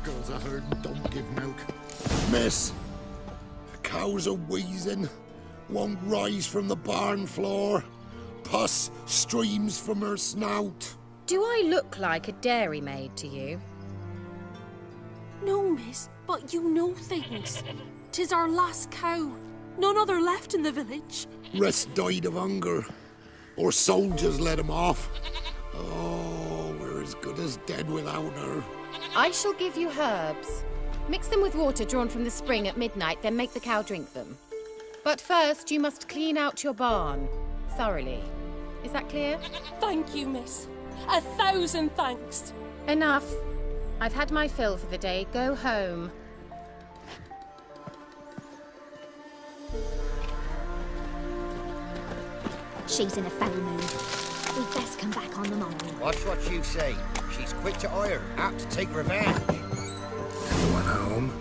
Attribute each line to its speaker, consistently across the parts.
Speaker 1: girls are herding don't give milk. Miss, cows are wheezing, won't rise from the barn floor. Pus streams from her snout.
Speaker 2: Do I look like a dairymaid to you?
Speaker 3: No, miss, but you know things. 'Tis our last cow. None other left in the village.
Speaker 1: Rest died of hunger. Or soldiers let him off. Oh, we're as good as dead without her.
Speaker 2: I shall give you herbs. Mix them with water drawn from the spring at midnight, then make the cow drink them. But first, you must clean out your barn. Thoroughly. Is that clear?
Speaker 3: Thank you, miss. 1,000 thanks.
Speaker 2: Enough. I've had my fill for the day. Go home.
Speaker 4: She's in a foul mood. We'd best come back on the morrow.
Speaker 5: Watch what you say. She's quick to ire, apt to take revenge.
Speaker 6: Anyone home?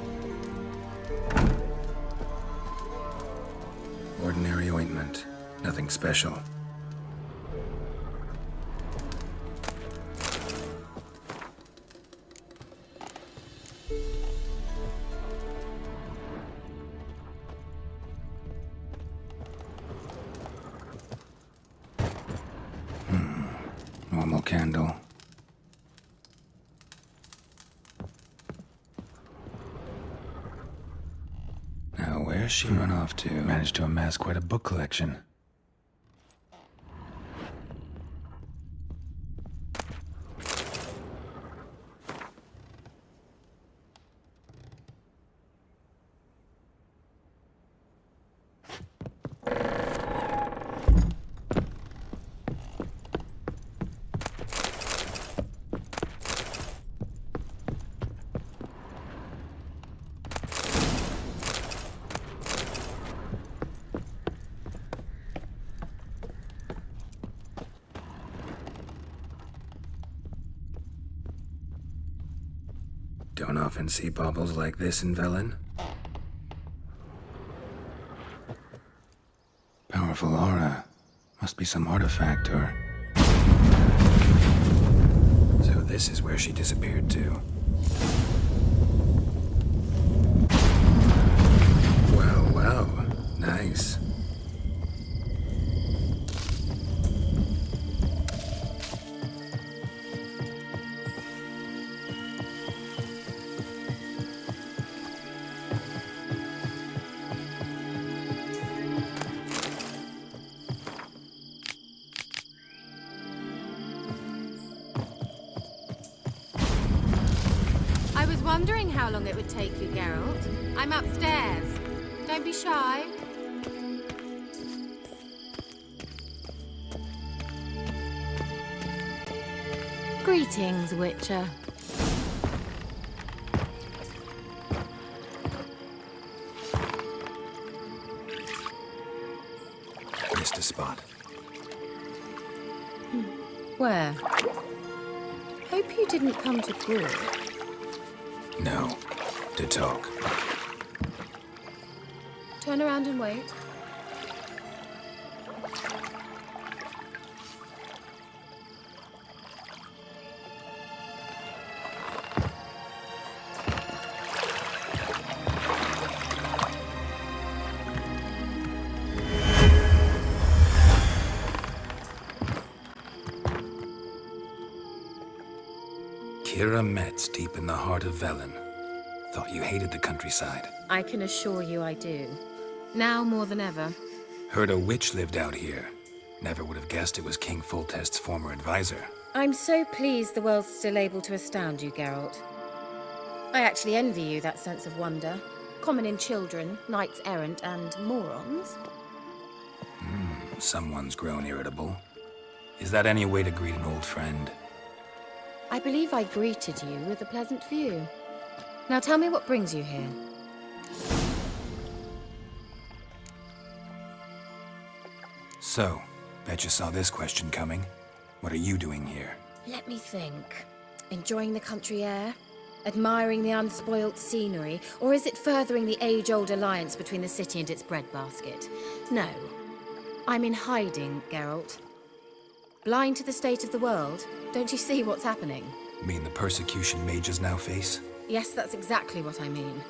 Speaker 6: Ordinary ointment. Nothing special. Normal candle. Now, where's she run off to? Managed to amass quite a book collection. Don't often see baubles like this in Velen. Powerful aura. Must be some artifact or... So this is where she disappeared to. Well, well. Nice.
Speaker 2: Wondering how long it would take you, Geralt. I'm upstairs. Don't be shy. Greetings, Witcher.
Speaker 6: Missed a spot.
Speaker 2: Where? Hope you didn't come to Broad.
Speaker 6: No. To talk.
Speaker 2: Turn around and wait.
Speaker 6: Kira Metz, deep in the heart of Velen. Thought you hated the countryside.
Speaker 2: I can assure you I do. Now more than ever.
Speaker 6: Heard a witch lived out here. Never would have guessed it was King Foltest's former advisor.
Speaker 2: I'm so pleased the world's still able to astound you, Geralt. I actually envy you that sense of wonder. Common in children, knights errant, and morons.
Speaker 6: Someone's grown irritable. Is that any way to greet an old friend?
Speaker 2: I believe I greeted you with a pleasant view. Now tell me what brings you here.
Speaker 6: So, bet you saw this question coming. What are you doing here?
Speaker 2: Let me think. Enjoying the country air? Admiring the unspoilt scenery? Or is it furthering the age-old alliance between the city and its breadbasket? No. I'm in hiding, Geralt. Blind to the state of the world? Don't you see what's happening?
Speaker 6: Mean the persecution mages now face?
Speaker 2: Yes, that's exactly what I mean.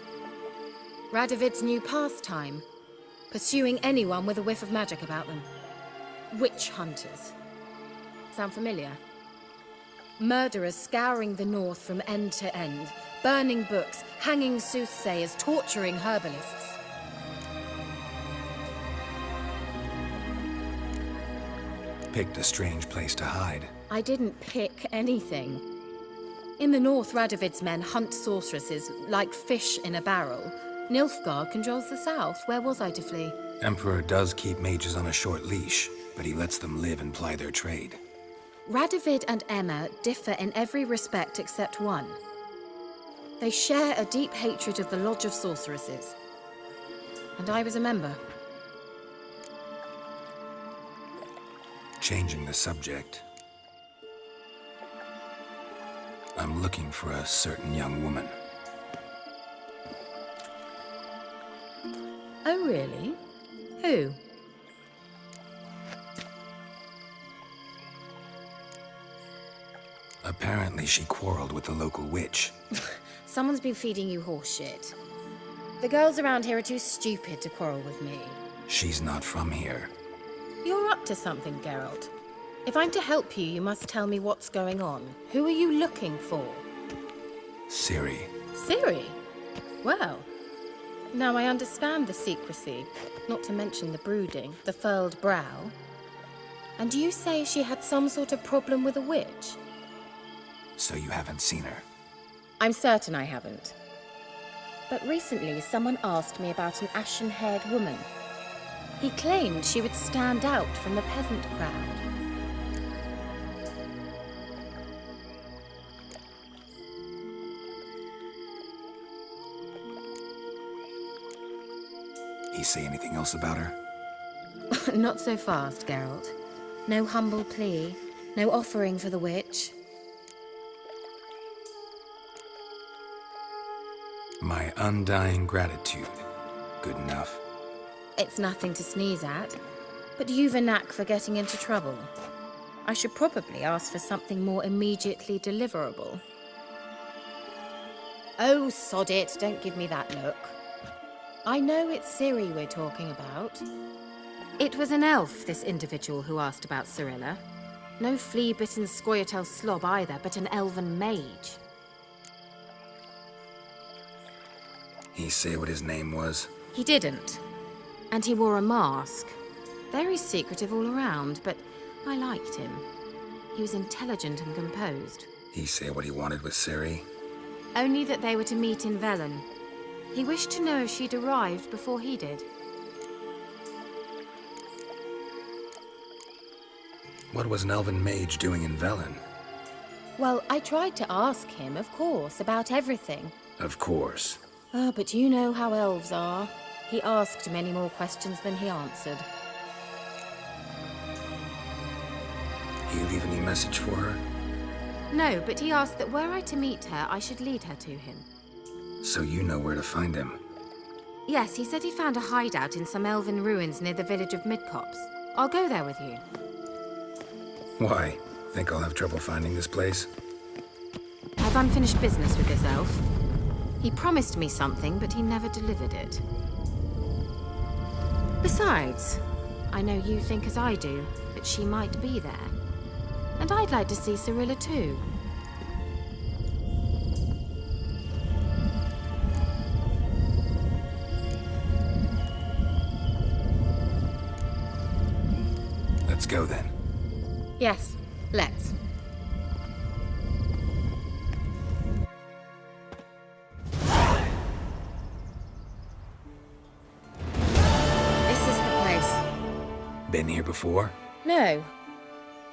Speaker 2: Radovid's new pastime. Pursuing anyone with a whiff of magic about them. Witch hunters. Sound familiar? Murderers scouring the north from end to end, burning books, hanging soothsayers, torturing herbalists.
Speaker 6: Picked a strange place to hide.
Speaker 2: I didn't pick anything. In the north, Radovid's men hunt sorceresses like fish in a barrel. Nilfgaard controls the south. Where was I to flee?
Speaker 6: Emperor does keep mages on a short leash, but he lets them live and ply their trade.
Speaker 2: Radovid and Emma differ in every respect except one. They share a deep hatred of the Lodge of Sorceresses. And I was a member.
Speaker 6: Changing the subject. I'm looking for a certain young woman.
Speaker 2: Oh, really? Who?
Speaker 6: Apparently she quarreled with the local witch.
Speaker 2: Someone's been feeding you horse shit. The girls around here are too stupid to quarrel with me.
Speaker 6: She's not from here.
Speaker 2: You're up to something, Geralt. If I'm to help you, you must tell me what's going on. Who are you looking for?
Speaker 6: Ciri.
Speaker 2: Ciri? Well, now I understand the secrecy, not to mention the brooding, the furled brow. And you say she had some sort of problem with a witch?
Speaker 6: So you haven't seen her?
Speaker 2: I'm certain I haven't. But recently, someone asked me about an ashen-haired woman. He claimed she would stand out from the peasant crowd.
Speaker 6: He say anything else about her?
Speaker 2: Not so fast, Geralt. No humble plea, no offering for the witch.
Speaker 6: My undying gratitude. Good enough.
Speaker 2: It's nothing to sneeze at, but you've a knack for getting into trouble. I should probably ask for something more immediately deliverable. Oh, sod it, don't give me that look. I know it's Ciri we're talking about. It was an elf, this individual who asked about Cirilla. No flea-bitten Scoia'tael slob either, but an elven mage.
Speaker 6: He say what his name was?
Speaker 2: He didn't. And he wore a mask. Very secretive all around, but I liked him. He was intelligent and composed.
Speaker 6: He say what he wanted with Ciri?
Speaker 2: Only that they were to meet in Velen. He wished to know if she'd arrived before he did.
Speaker 6: What was an elven mage doing in Velen?
Speaker 2: Well, I tried to ask him, of course, about everything.
Speaker 6: Of course.
Speaker 2: Oh, but you know how elves are. He asked many more questions than he answered.
Speaker 6: He leave any message for her?
Speaker 2: No, but he asked that were I to meet her, I should lead her to him.
Speaker 6: So you know where to find him?
Speaker 2: Yes, he said he found a hideout in some elven ruins near the village of Midcopse. I'll go there with you.
Speaker 6: Why? Think I'll have trouble finding this place?
Speaker 2: I've unfinished business with this elf. He promised me something, but he never delivered it. Besides, I know you think as I do, that she might be there. And I'd like to see Cirilla too.
Speaker 6: Let's go then.
Speaker 2: Yes, let's. This is the place.
Speaker 6: Been here before?
Speaker 2: No.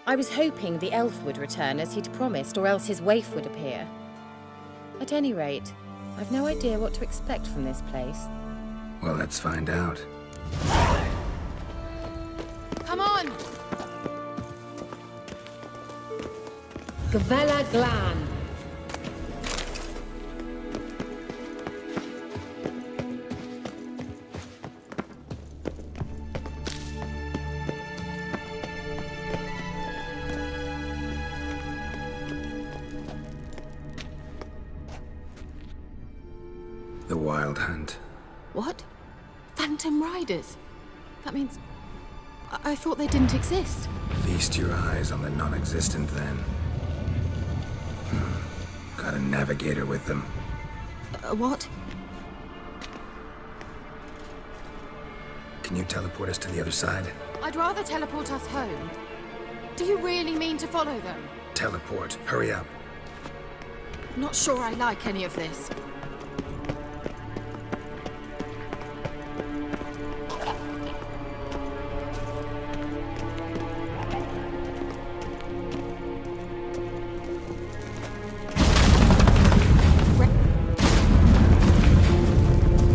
Speaker 2: I was hoping the elf would return as he'd promised, or else his waif would appear. At any rate, I've no idea what to expect from this place.
Speaker 6: Well, let's find out.
Speaker 2: Come on! Gavella Glan.
Speaker 6: The Wild Hunt.
Speaker 3: What? Phantom Riders? That means... I thought they didn't exist.
Speaker 6: Feast your eyes on the non-existent then. Got a navigator with them.
Speaker 3: What?
Speaker 6: Can you teleport us to the other side?
Speaker 3: I'd rather teleport us home. Do you really mean to follow them?
Speaker 6: Teleport. Hurry up.
Speaker 3: Not sure I like any of this.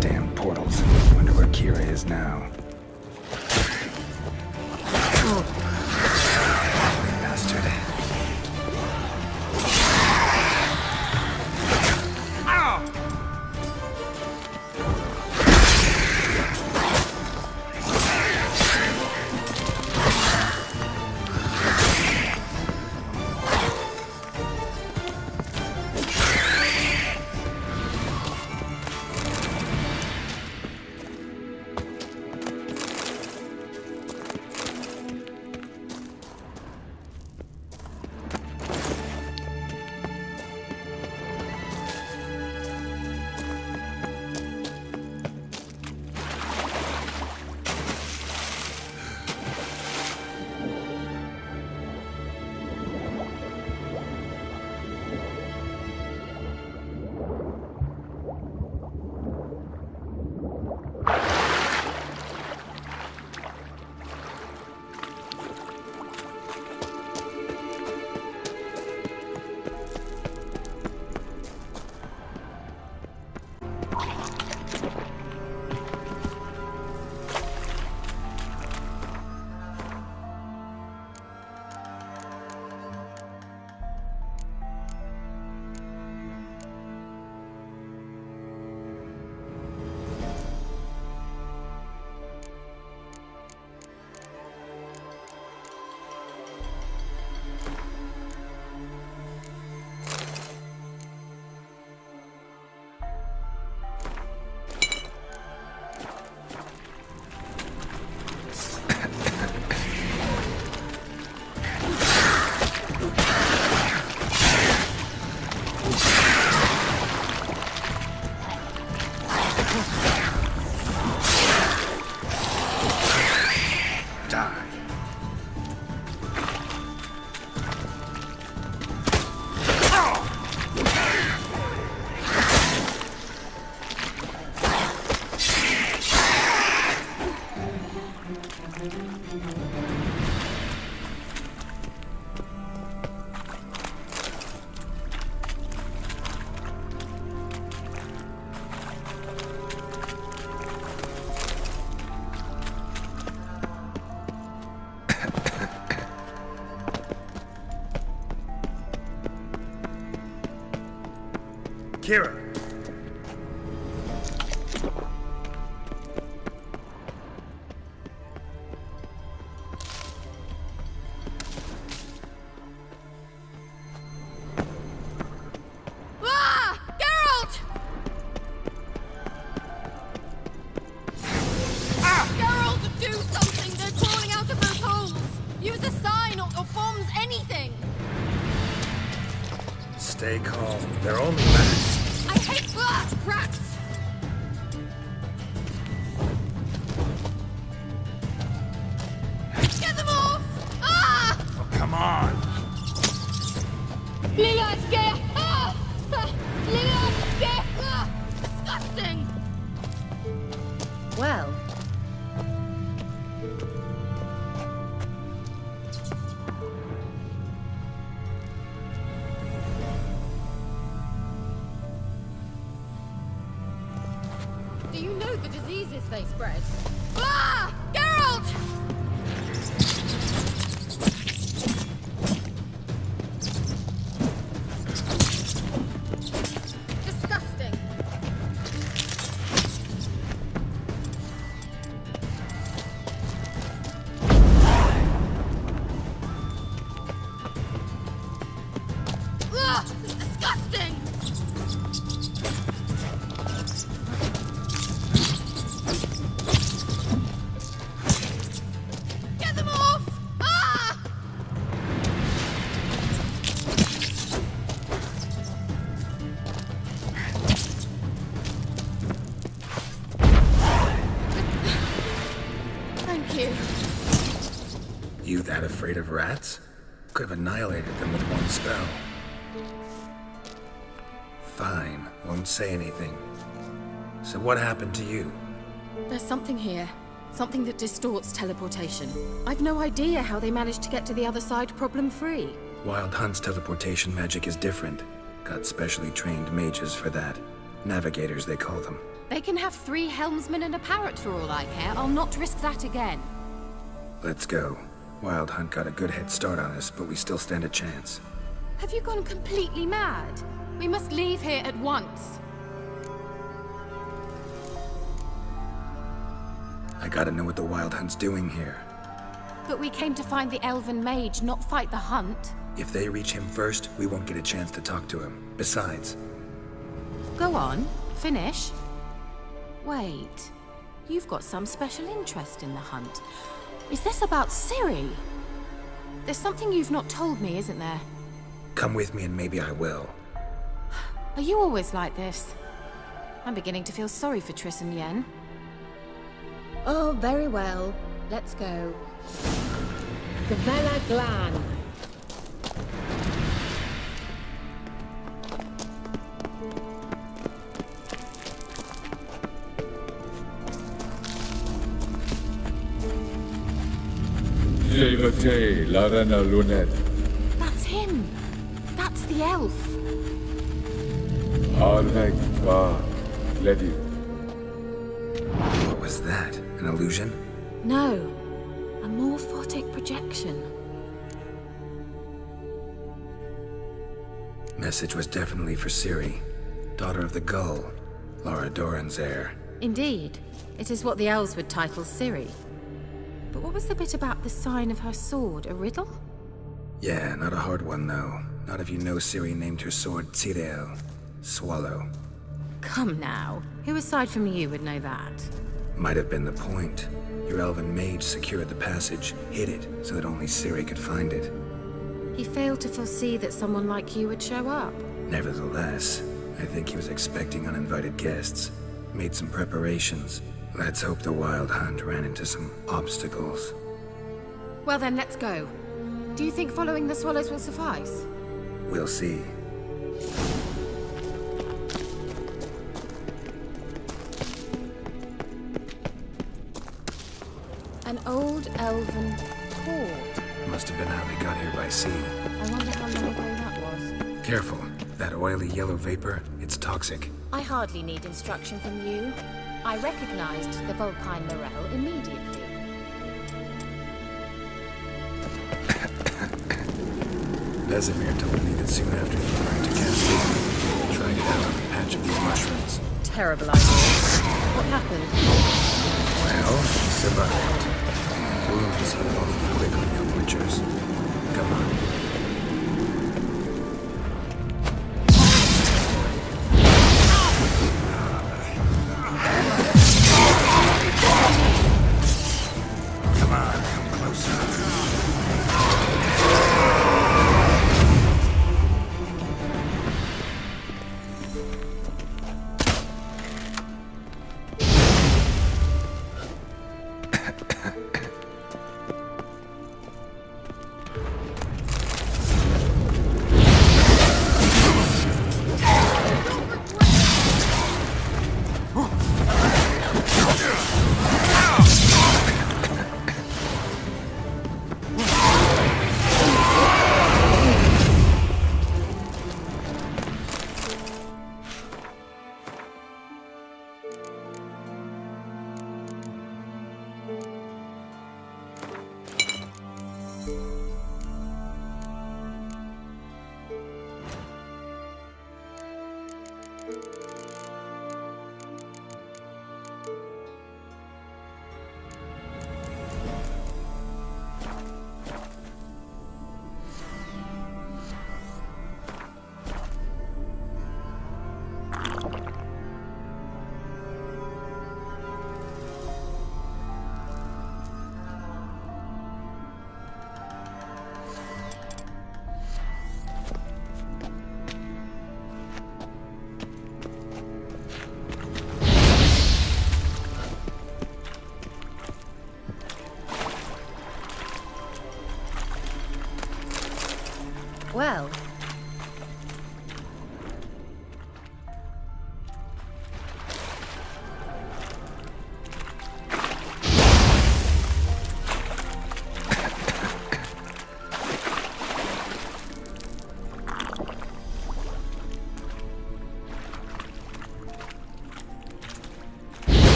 Speaker 6: Damn portals. Wonder where Kira is now. Bastard.
Speaker 7: Kira!
Speaker 3: Ah! Geralt! Geralt, do something! They're crawling out of those holes! Use a sign or bombs, anything!
Speaker 7: Stay calm. They're only rats.
Speaker 3: I hate rats! Get them off! Ah!
Speaker 7: Oh, come on!
Speaker 3: Lilatske! Ah! Lilatske! Ah! Disgusting!
Speaker 2: Well,
Speaker 3: Do you know the diseases they spread? Ah! Geralt! Disgusting. Ah! It's disgusting!
Speaker 6: that afraid of rats? Could have annihilated them with one spell. Fine, won't say anything. So what happened to you?
Speaker 2: There's something here. Something that distorts teleportation. I've no idea how they managed to get to the other side problem-free.
Speaker 6: Wild Hunt's teleportation magic is different. Got specially trained mages for that. Navigators, they call them.
Speaker 2: They can have 3 helmsmen and a parrot for all I care. I'll not risk that again.
Speaker 6: Let's go. Wild Hunt got a good head start on us, but we still stand a chance.
Speaker 2: Have you gone completely mad? We must leave here at once.
Speaker 6: I gotta know what the Wild Hunt's doing here.
Speaker 2: But we came to find the elven mage, not fight the hunt.
Speaker 6: If they reach him first, we won't get a chance to talk to him. Besides...
Speaker 2: Go on, finish. Wait, you've got some special interest in the hunt. Is this about Ciri? There's something you've not told me, isn't there?
Speaker 6: Come with me and maybe I will.
Speaker 2: Are you always like this? I'm beginning to feel sorry for Triss and Yen. Oh, very well. Let's go. Gavella Glan.
Speaker 8: Levate, Larena Lunet.
Speaker 2: That's him. That's the elf.
Speaker 8: Arnek va, Lady.
Speaker 6: What was that? An illusion?
Speaker 2: No, a morphotic projection.
Speaker 6: Message was definitely for Ciri, daughter of the Gull, Lara Doran's heir.
Speaker 2: Indeed, it is what the elves would title Ciri. But what was the bit about the sign of her sword? A riddle?
Speaker 6: Yeah, not a hard one though. Not if you know Ciri named her sword Tirel, Swallow.
Speaker 2: Come now, who aside from you would know that?
Speaker 6: Might have been the point. Your elven mage secured the passage, hid it, so that only Ciri could find it.
Speaker 2: He failed to foresee that someone like you would show up.
Speaker 6: Nevertheless, I think he was expecting uninvited guests. Made some preparations. Let's hope the Wild Hunt ran into some obstacles.
Speaker 2: Well then, let's go. Do you think following the swallows will suffice?
Speaker 6: We'll see.
Speaker 2: An old elven port.
Speaker 6: Must have been how they got here by sea.
Speaker 2: I wonder how long ago that was.
Speaker 6: Careful. That oily yellow vapor, it's toxic.
Speaker 2: I hardly need instruction from you. I recognized the Vulpine Morel immediately.
Speaker 6: Vesemir told me that soon after he learned to cast it, he tried it out on a patch of these mushrooms.
Speaker 2: Terrible idea. What happened?
Speaker 6: Well, he survived. And wounds heal awfully quick on young witchers. Come on.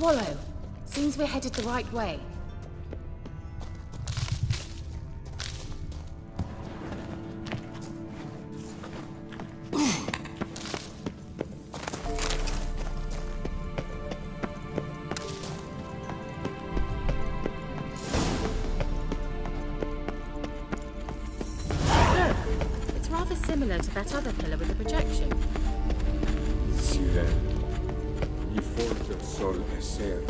Speaker 2: Swallow. Seems we're headed the right way. It's rather similar to that other pillar with the projection.
Speaker 8: Sirel, y forte sol esser.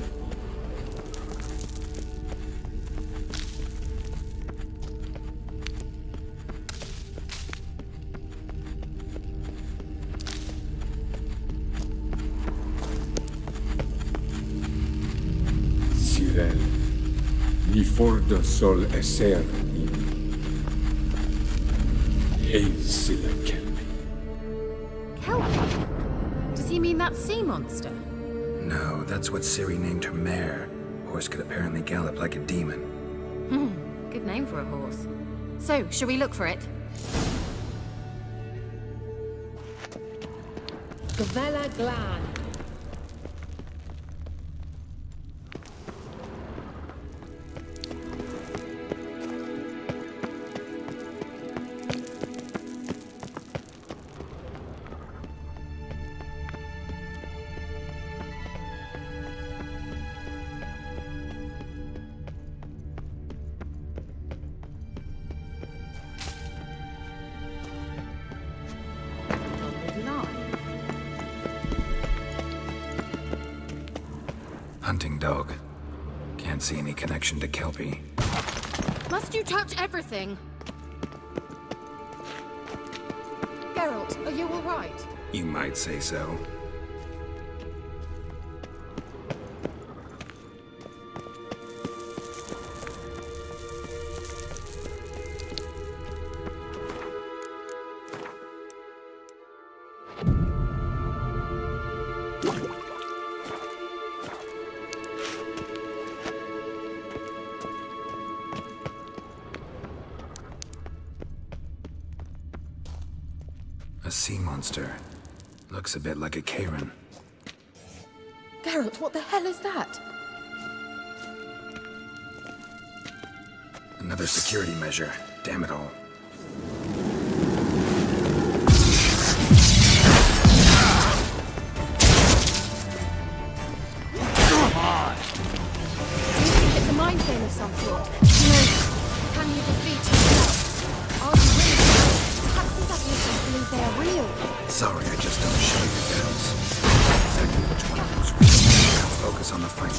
Speaker 8: Sirel, y forte sol esser. Hey, SeroKian.
Speaker 2: Kelpie? Does he mean that sea monster?
Speaker 6: No, that's what Ciri named her mare. Horse could apparently gallop like a demon.
Speaker 2: Good name for a horse. So, shall we look for it? Gavella Glan.
Speaker 6: Hunting dog. Can't see any connection to Kelpie.
Speaker 2: Must you touch everything? Geralt, are you all right?
Speaker 6: You might say so. A sea monster. Looks a bit like a Karen.
Speaker 2: Geralt, what the hell is that?
Speaker 6: Another security measure. Damn it all.
Speaker 2: Do you think it's a mind game of some sort? No. Can you defeat yourself? Are you willing? Perhaps these apparitions believe they are real.
Speaker 6: Sorry, I just don't show you doubts. Exactly which one of those reasons. Now focus on the fight.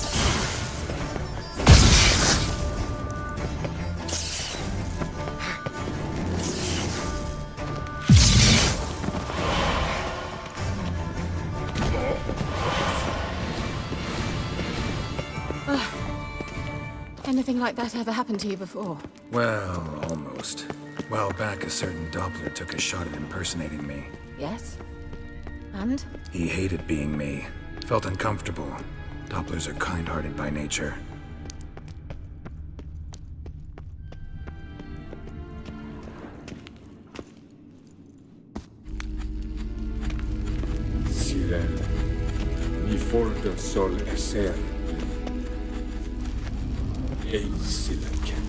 Speaker 2: Anything like that ever happened to you before?
Speaker 6: Well, almost. While back, a certain Doppler took a shot at impersonating me.
Speaker 2: Yes. And?
Speaker 6: He hated being me. Felt uncomfortable. Dopplers are kind-hearted by nature.
Speaker 8: Sirel, y forte sol esser. Hey, SeroKian.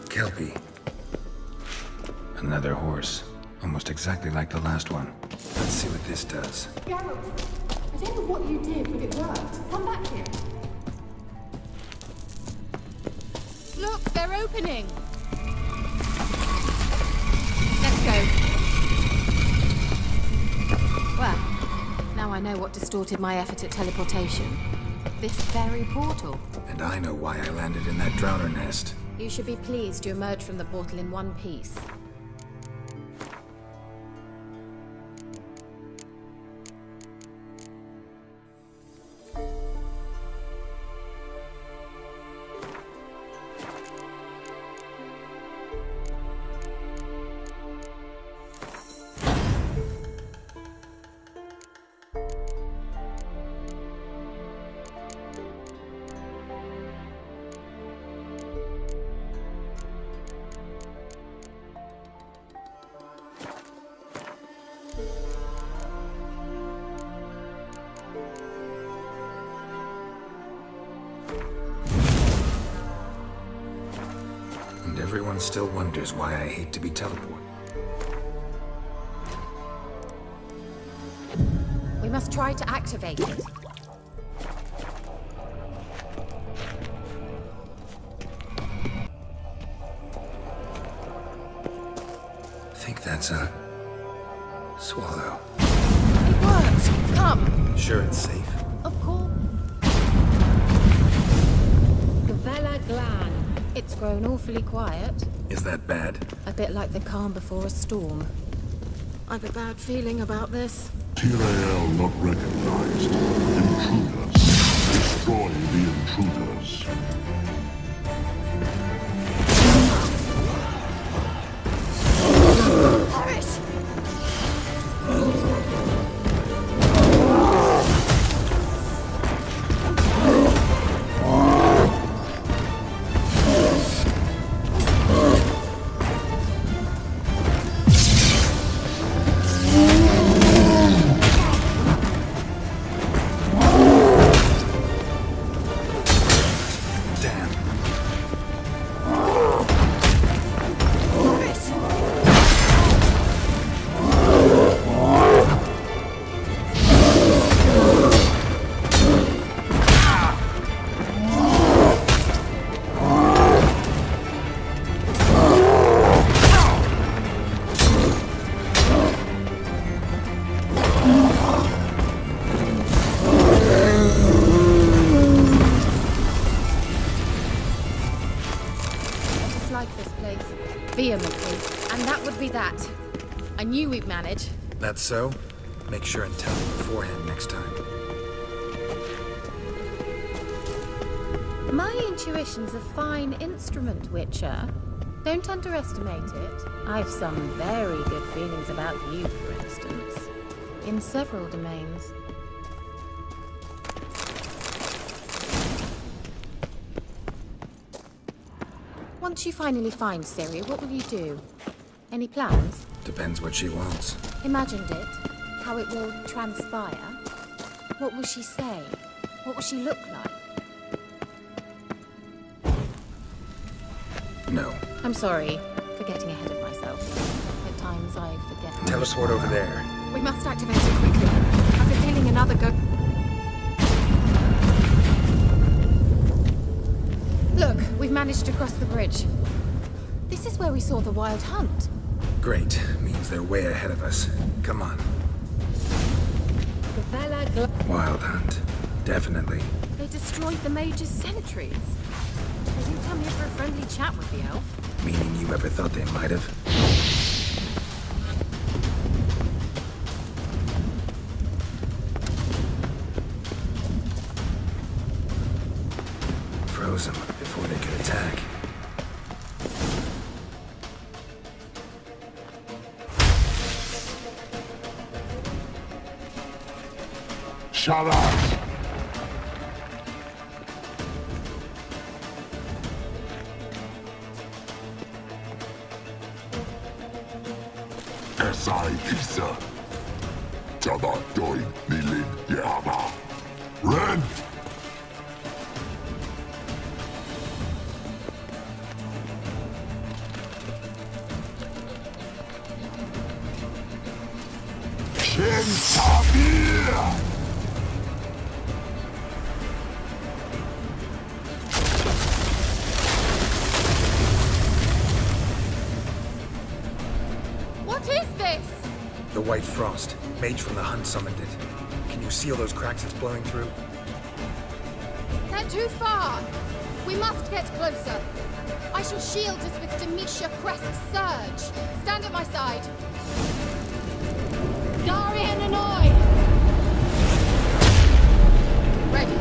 Speaker 6: Kelpie. Another horse. Almost exactly like the last one. Let's see what this does.
Speaker 3: Geralt, I don't know what you did, but it worked. Come back here.
Speaker 2: Look, they're opening! Let's go. Well, now I know what distorted my effort at teleportation. This very portal.
Speaker 6: And and I know why I landed in that drowner nest.
Speaker 2: You should be pleased you emerged from the portal in one piece.
Speaker 6: And everyone still wonders why I hate to be teleported.
Speaker 2: We must try to activate it.
Speaker 6: I think that's a swallow.
Speaker 2: It worked! Come!
Speaker 6: Sure it's safe?
Speaker 2: Of course. Gavella Glan. It's grown awfully quiet.
Speaker 6: Is that bad?
Speaker 2: A bit like the calm before a storm. I've a bad feeling about this.
Speaker 9: Tyrael not recognized. Intruders. Destroy the intruders.
Speaker 2: Vehemently. And that would be that. I knew we'd manage.
Speaker 6: That's so? Make sure and tell me beforehand next time.
Speaker 2: My intuition's a fine instrument, Witcher. Don't underestimate it. I've some very good feelings about you, for instance. In several domains. Once you finally find Ciri, what will you do? Any plans?
Speaker 6: Depends what she wants.
Speaker 2: Imagined it. How it will transpire. What will she say? What will she look like?
Speaker 6: No.
Speaker 2: I'm sorry for getting ahead of myself. At times I forget.
Speaker 6: Teleport over there.
Speaker 3: We must activate it quickly. I've been feeling another go.
Speaker 2: Look, we've managed to cross the bridge. This is where we saw the wild hunt.
Speaker 6: Great. Means they're way ahead of us. Come on. Wild hunt. Definitely.
Speaker 2: They destroyed the mage's sentries. They didn't come here for a friendly chat with the elf.
Speaker 6: Meaning you ever thought they might have? Froze them before they could attack.
Speaker 9: Shut up! Esai Kisa. Jada Doin Nilin Yama. Ren! Shentabir!
Speaker 2: What is this?
Speaker 6: The White Frost. Mage from the hunt summoned it. Can you see all those cracks it's blowing through?
Speaker 10: They're too far. We must get closer. I shall shield us with Demetia Crest's surge. Stand at my side. Darian and I! Ready.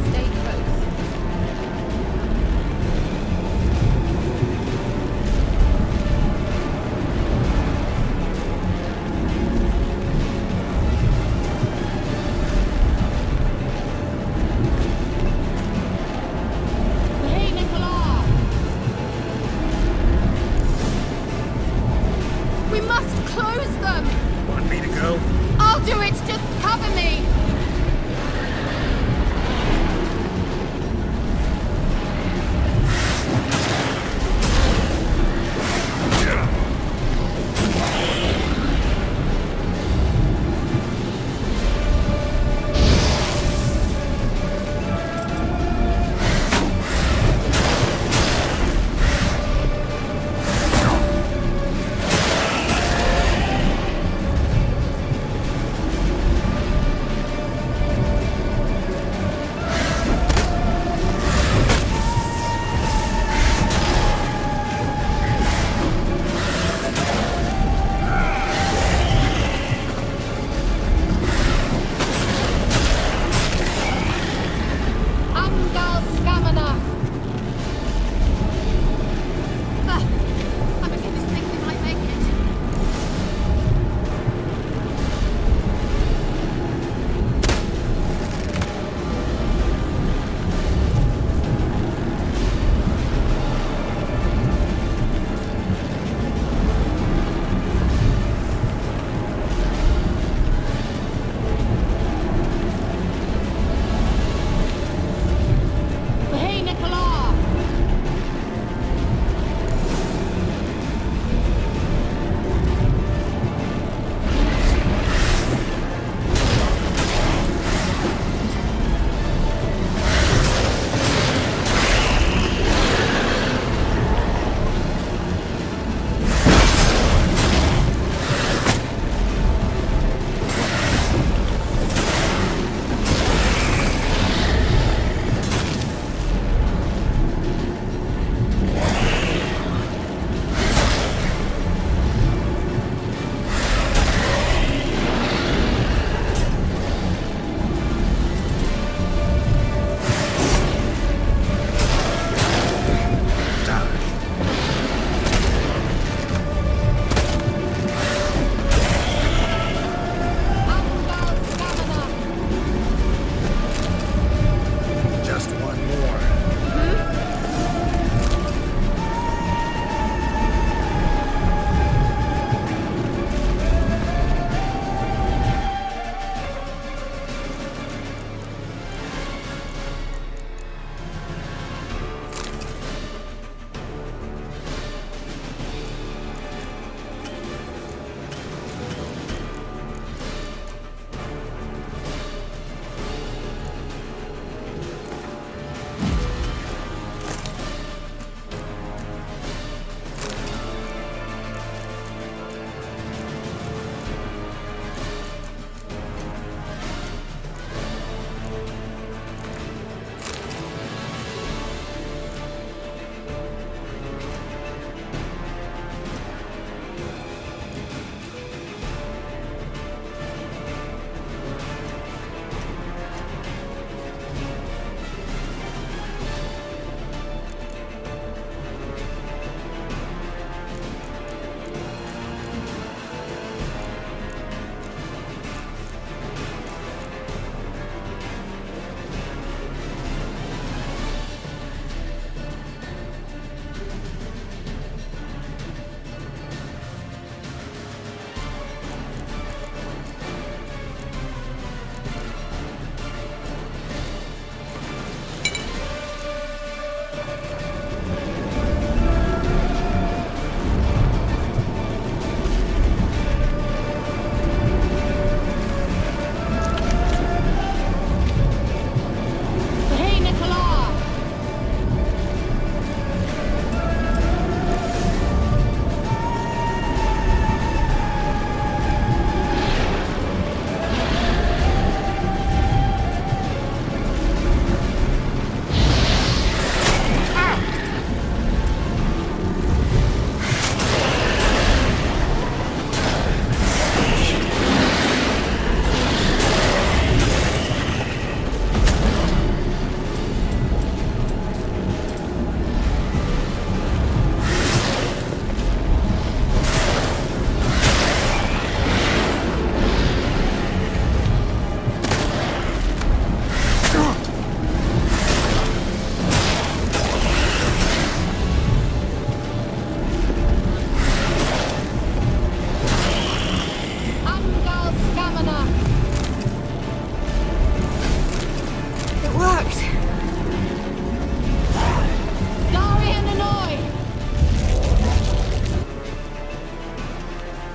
Speaker 10: Stay close. Hey, Nicola! We must close them!
Speaker 7: Want me to go?
Speaker 10: I'll do it! Just cover me!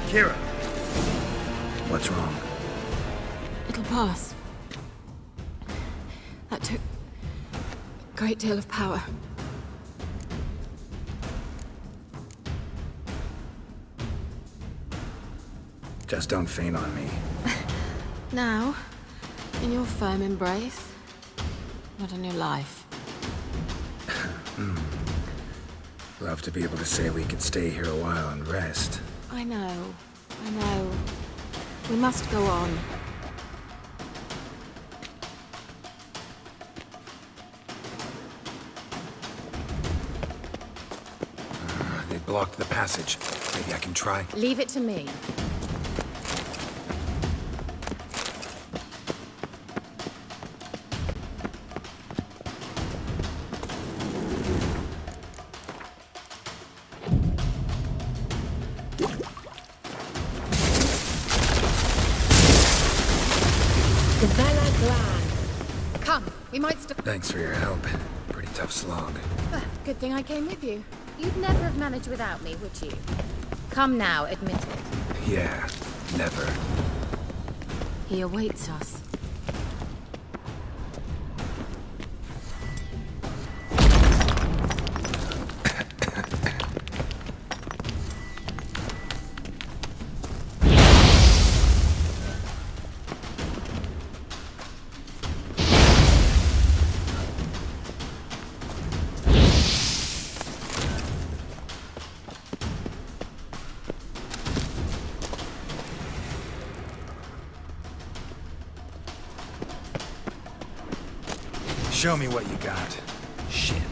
Speaker 7: Kira,
Speaker 6: What's wrong?
Speaker 3: It'll pass. That took a great deal of power.
Speaker 6: Just don't faint on me.
Speaker 3: Now, in your firm embrace, not in your life.
Speaker 6: Love to be able to say we could stay here a while and rest.
Speaker 3: I know. We must go on.
Speaker 6: They blocked the passage. Maybe I can try.
Speaker 2: Leave it to me.
Speaker 10: Come, we might
Speaker 6: Thanks for your help. Pretty tough slog.
Speaker 2: Good thing I came with you. You'd never have managed without me, would you? Come now, admit it.
Speaker 6: Yeah, never.
Speaker 3: He awaits us.
Speaker 6: Show me what you got. Shit.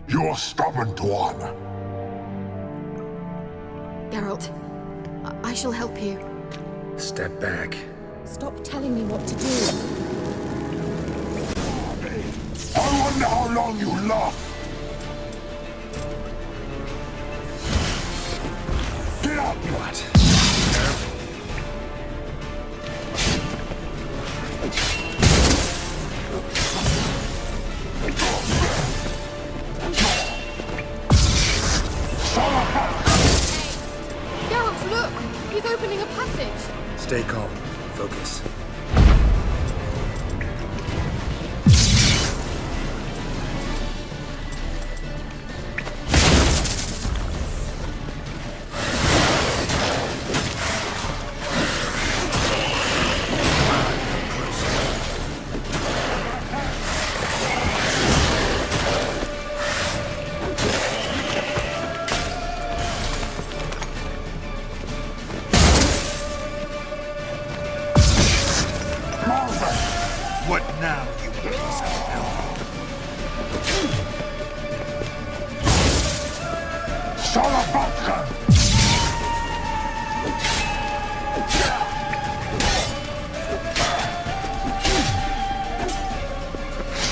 Speaker 9: You're stubborn one.
Speaker 3: Geralt, I shall help you.
Speaker 6: Step back.
Speaker 2: Stop telling me what to do.
Speaker 9: I wonder how long you last. Get up!
Speaker 6: What?
Speaker 10: Geralt, look! He's opening a passage!
Speaker 6: Stay calm. Focus.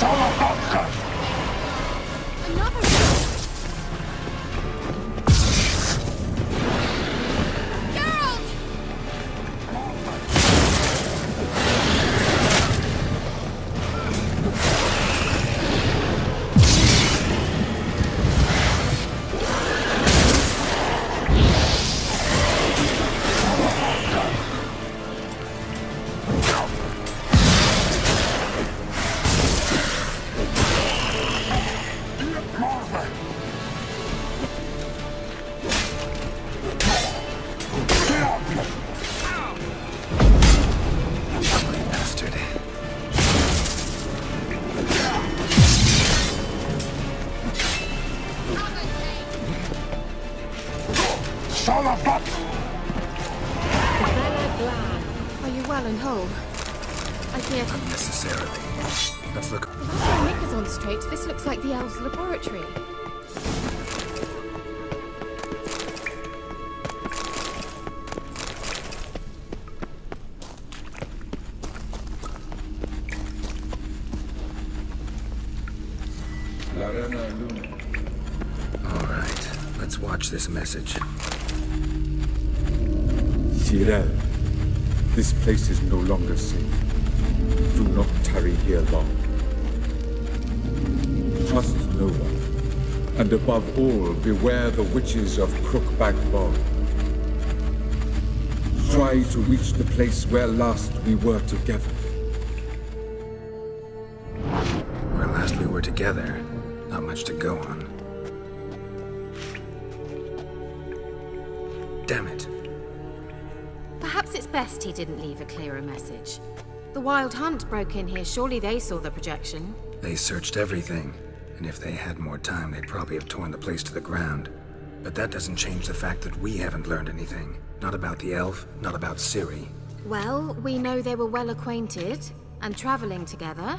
Speaker 10: Another Geralt!
Speaker 6: Bastard.
Speaker 2: Are you well and whole? I fear.
Speaker 6: Unnecessarily. Let's look.
Speaker 2: If our knickers on straight, this looks like the elves' laboratory.
Speaker 6: All right. Let's watch this message.
Speaker 8: Tyrell, this place is no longer safe. Do not tarry here long. Trust no one. And above all, beware the witches of Crookback Bog. Try to reach the place where last we were together.
Speaker 6: Where last we were together, not much to go on. Damn it.
Speaker 2: Perhaps it's best he didn't leave a clearer message. The Wild Hunt broke in here. Surely they saw the projection.
Speaker 6: They searched everything, and if they had more time, they'd probably have torn the place to the ground. But that doesn't change the fact that we haven't learned anything. Not about the elf, not about Ciri.
Speaker 2: Well, we know they were well acquainted and traveling together.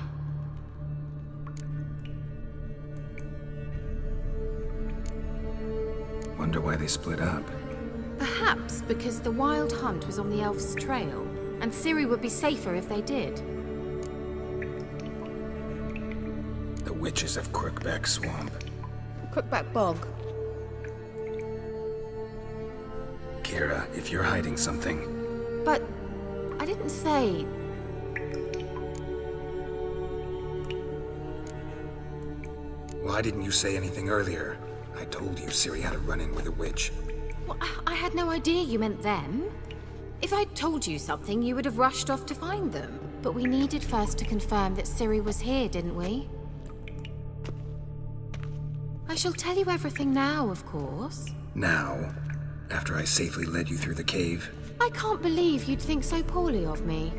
Speaker 6: Wonder why they split up.
Speaker 2: Perhaps because the Wild Hunt was on the elf's trail, and Ciri would be safer if they did.
Speaker 6: The witches of Crookback Swamp.
Speaker 2: Crookback Bog.
Speaker 6: Kira, if you're hiding something...
Speaker 2: But I didn't say...
Speaker 6: Why didn't you say anything earlier? I told you Ciri had a run-in with a witch.
Speaker 2: Well, I had no idea you meant them. If I'd told you something, you would have rushed off to find them. But we needed first to confirm that Ciri was here, didn't we? I shall tell you everything now, of course.
Speaker 6: Now? After I safely led you through the cave?
Speaker 2: I can't believe you'd think so poorly of me.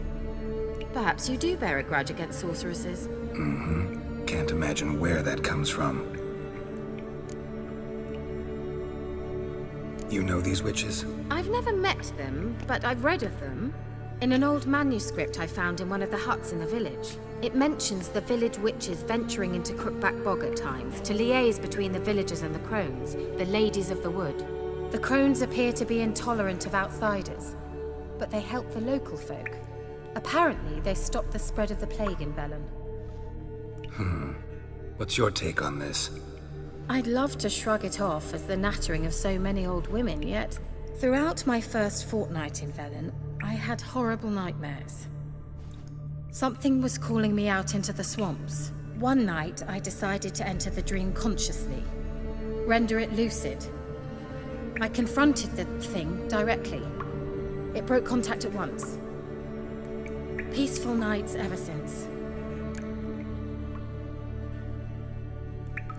Speaker 2: Perhaps you do bear a grudge against sorceresses.
Speaker 6: Mm-hmm. Can't imagine where that comes from. You know these witches?
Speaker 2: I've never met them, but I've read of them. In an old manuscript I found in one of the huts in the village. It mentions the village witches venturing into Crookback Bog at times to liaise between the villagers and the crones, the ladies of the wood. The crones appear to be intolerant of outsiders, but they help the local folk. Apparently, they stopped the spread of the plague in Velen.
Speaker 6: What's your take on this?
Speaker 2: I'd love to shrug it off as the nattering of so many old women, yet throughout my first fortnight in Velen, I had horrible nightmares. Something was calling me out into the swamps. One night, I decided to enter the dream consciously, render it lucid. I confronted the thing directly. It broke contact at once. Peaceful nights ever since.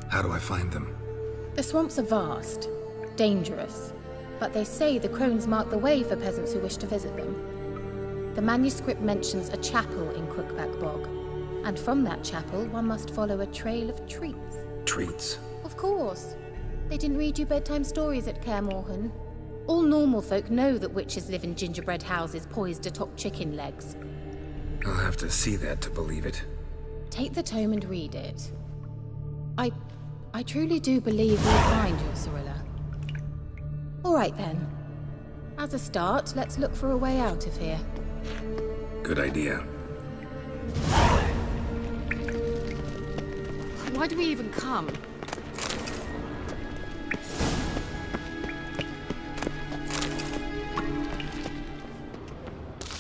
Speaker 6: How do I find them?
Speaker 2: The swamps are vast, dangerous, but they say the crones mark the way for peasants who wish to visit them. The manuscript mentions a chapel in Crookback Bog, and from that chapel one must follow a trail of treats.
Speaker 6: Treats?
Speaker 2: Of course. They didn't read you bedtime stories at Kaer Morhen. All normal folk know that witches live in gingerbread houses poised atop chicken legs.
Speaker 6: I'll have to see that to believe it.
Speaker 2: Take the tome and read it. I truly do believe we'll find your Cyrilla. All right then. As a start, let's look for a way out of here.
Speaker 6: Good idea.
Speaker 3: Why do we even come?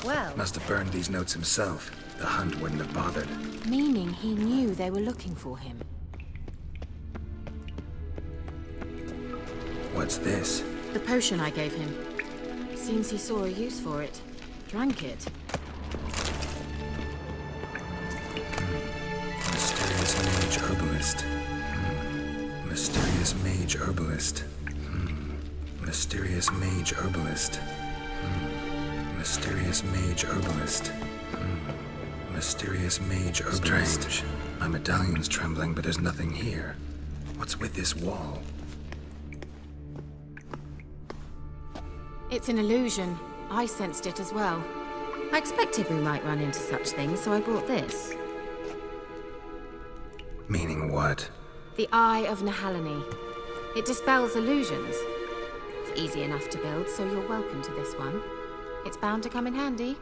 Speaker 2: Well,
Speaker 6: Must have burned these notes himself. The hunt wouldn't have bothered.
Speaker 2: meaning he knew they were looking for him.
Speaker 6: What's this?
Speaker 2: The potion I gave him. Seems he saw a use for it. Drank it.
Speaker 6: Mysterious mage herbalist. Mysterious mage herbalist. Mysterious mage herbalist. Mysterious mage herbalist. Mysterious mage herbalist. Strange. My medallion's trembling, but there's nothing here. What's with this wall?
Speaker 2: It's an illusion. I sensed it as well. I expected we might run into such things, so I brought this.
Speaker 6: Meaning what?
Speaker 2: The Eye of Nahalani. It dispels illusions. It's easy enough to build, so you're welcome to this one. It's bound to come in handy.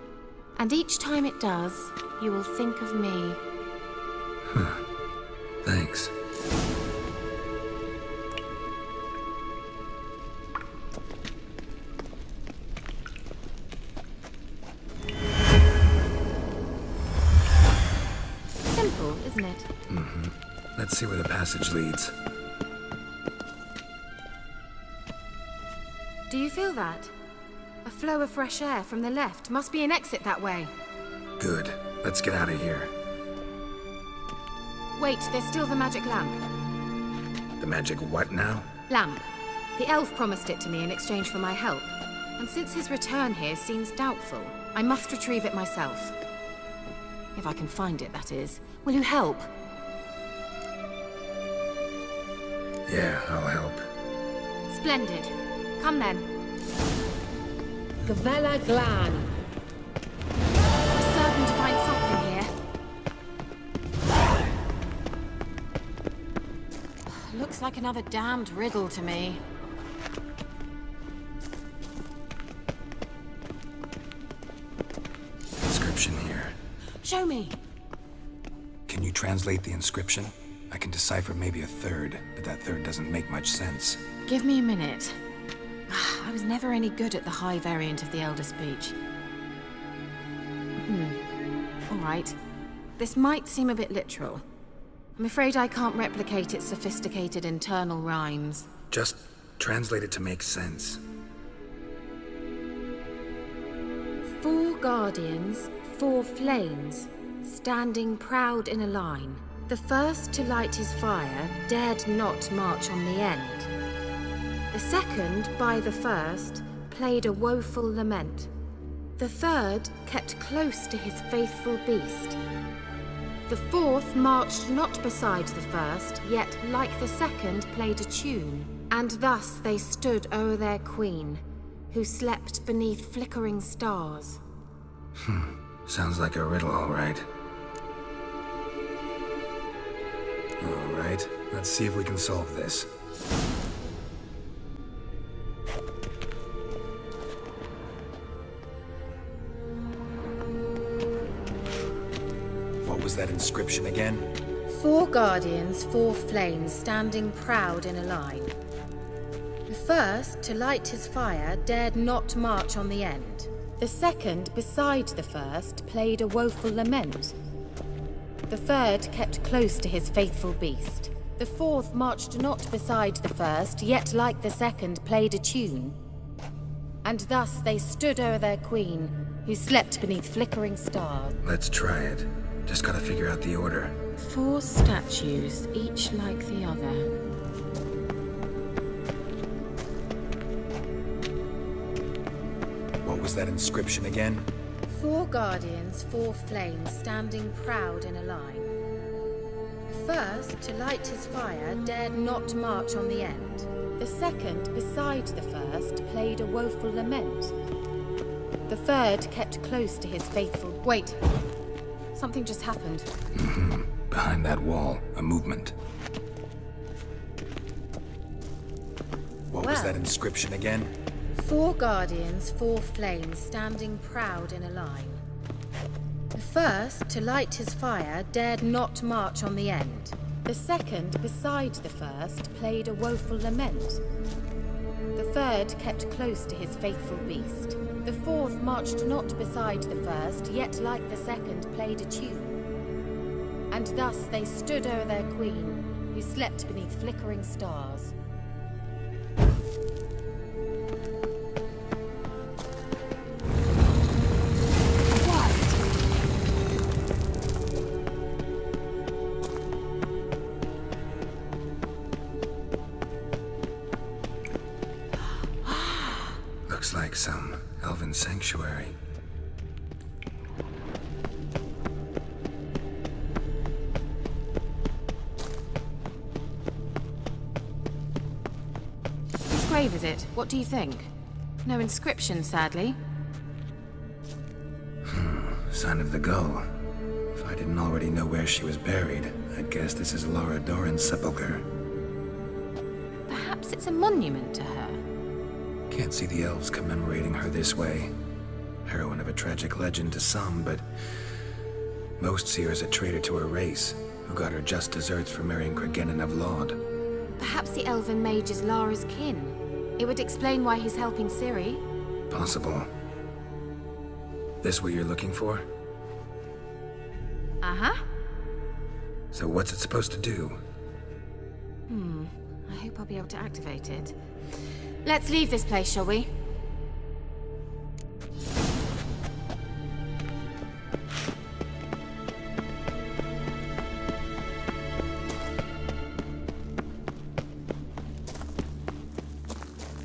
Speaker 2: And each time it does, you will think of me.
Speaker 6: Thanks.
Speaker 2: Simple, isn't it?
Speaker 6: Let's see where the passage leads.
Speaker 2: Do you feel that? A flow of fresh air from the left. Must be an exit that way.
Speaker 6: Good. Let's get out of here.
Speaker 2: Wait, there's still the magic lamp.
Speaker 6: The magic what now?
Speaker 2: Lamp. The elf promised it to me in exchange for my help. And since his return here seems doubtful, I must retrieve it myself. If I can find it, that is. Will you help?
Speaker 6: Yeah, I'll help.
Speaker 2: Splendid. Come then. Gavella Glan. I'm certain to find something here. Looks like another damned riddle to me.
Speaker 6: Inscription here.
Speaker 2: Show me.
Speaker 6: Can you translate the inscription? I can decipher maybe a third, but that third doesn't make much sense.
Speaker 2: Give me a minute. I was never any good at the high variant of the Elder Speech. All right. This might seem a bit literal. I'm afraid I can't replicate its sophisticated internal rhymes.
Speaker 6: Just translate it to make sense.
Speaker 2: 4 guardians, 4 flames, standing proud in a line. The first to light his fire dared not march on the end. The second, by the first, played a woeful lament. The third kept close to his faithful beast. The fourth marched not beside the first, yet like the second played a tune. And thus they stood o'er their queen, who slept beneath flickering stars.
Speaker 6: Sounds like a riddle, all right. All right, let's see if we can solve this. What was that inscription again?
Speaker 2: 4 guardians, 4 flames, standing proud in a line. The first, to light his fire, dared not march on the end. The second, beside the first, played a woeful lament. The third kept close to his faithful beast. The fourth marched not beside the first, yet like the second played a tune. And thus they stood o'er their queen, who slept beneath flickering stars.
Speaker 6: Let's try it. Just gotta figure out the order.
Speaker 2: 4 statues, each like the other.
Speaker 6: What was that inscription again?
Speaker 2: 4 guardians, 4 flames, standing proud in a line. The first, to light his fire, dared not march on the end. The second, beside the first, played a woeful lament. The third kept close to his faithful... Wait. Something just happened.
Speaker 6: Behind that wall, a movement. What was that inscription again?
Speaker 2: 4 guardians, 4 flames, standing proud in a line. The first, to light his fire, dared not march on the end. The second, beside the first, played a woeful lament. The third kept close to his faithful beast. The fourth marched not beside the first, yet like the second played a tune. And thus they stood o'er their queen, who slept beneath flickering stars.
Speaker 6: Looks like some elven sanctuary.
Speaker 2: Whose grave is it? What do you think? No inscription, sadly.
Speaker 6: Sign of the gull. If I didn't already know where she was buried, I'd guess this is Laura Doran's sepulcher.
Speaker 2: Perhaps it's a monument to her.
Speaker 6: Can't see the elves commemorating her this way. Heroine of a tragic legend to some, but most see her as a traitor to her race, who got her just desserts for marrying Cregennan of Laud.
Speaker 2: Perhaps the elven mage is Lara's kin. It would explain why he's helping Ciri.
Speaker 6: Possible. This what you're looking for?
Speaker 2: Uh-huh.
Speaker 6: So what's it supposed to do?
Speaker 2: I hope I'll be able to activate it. Let's leave this place, shall we?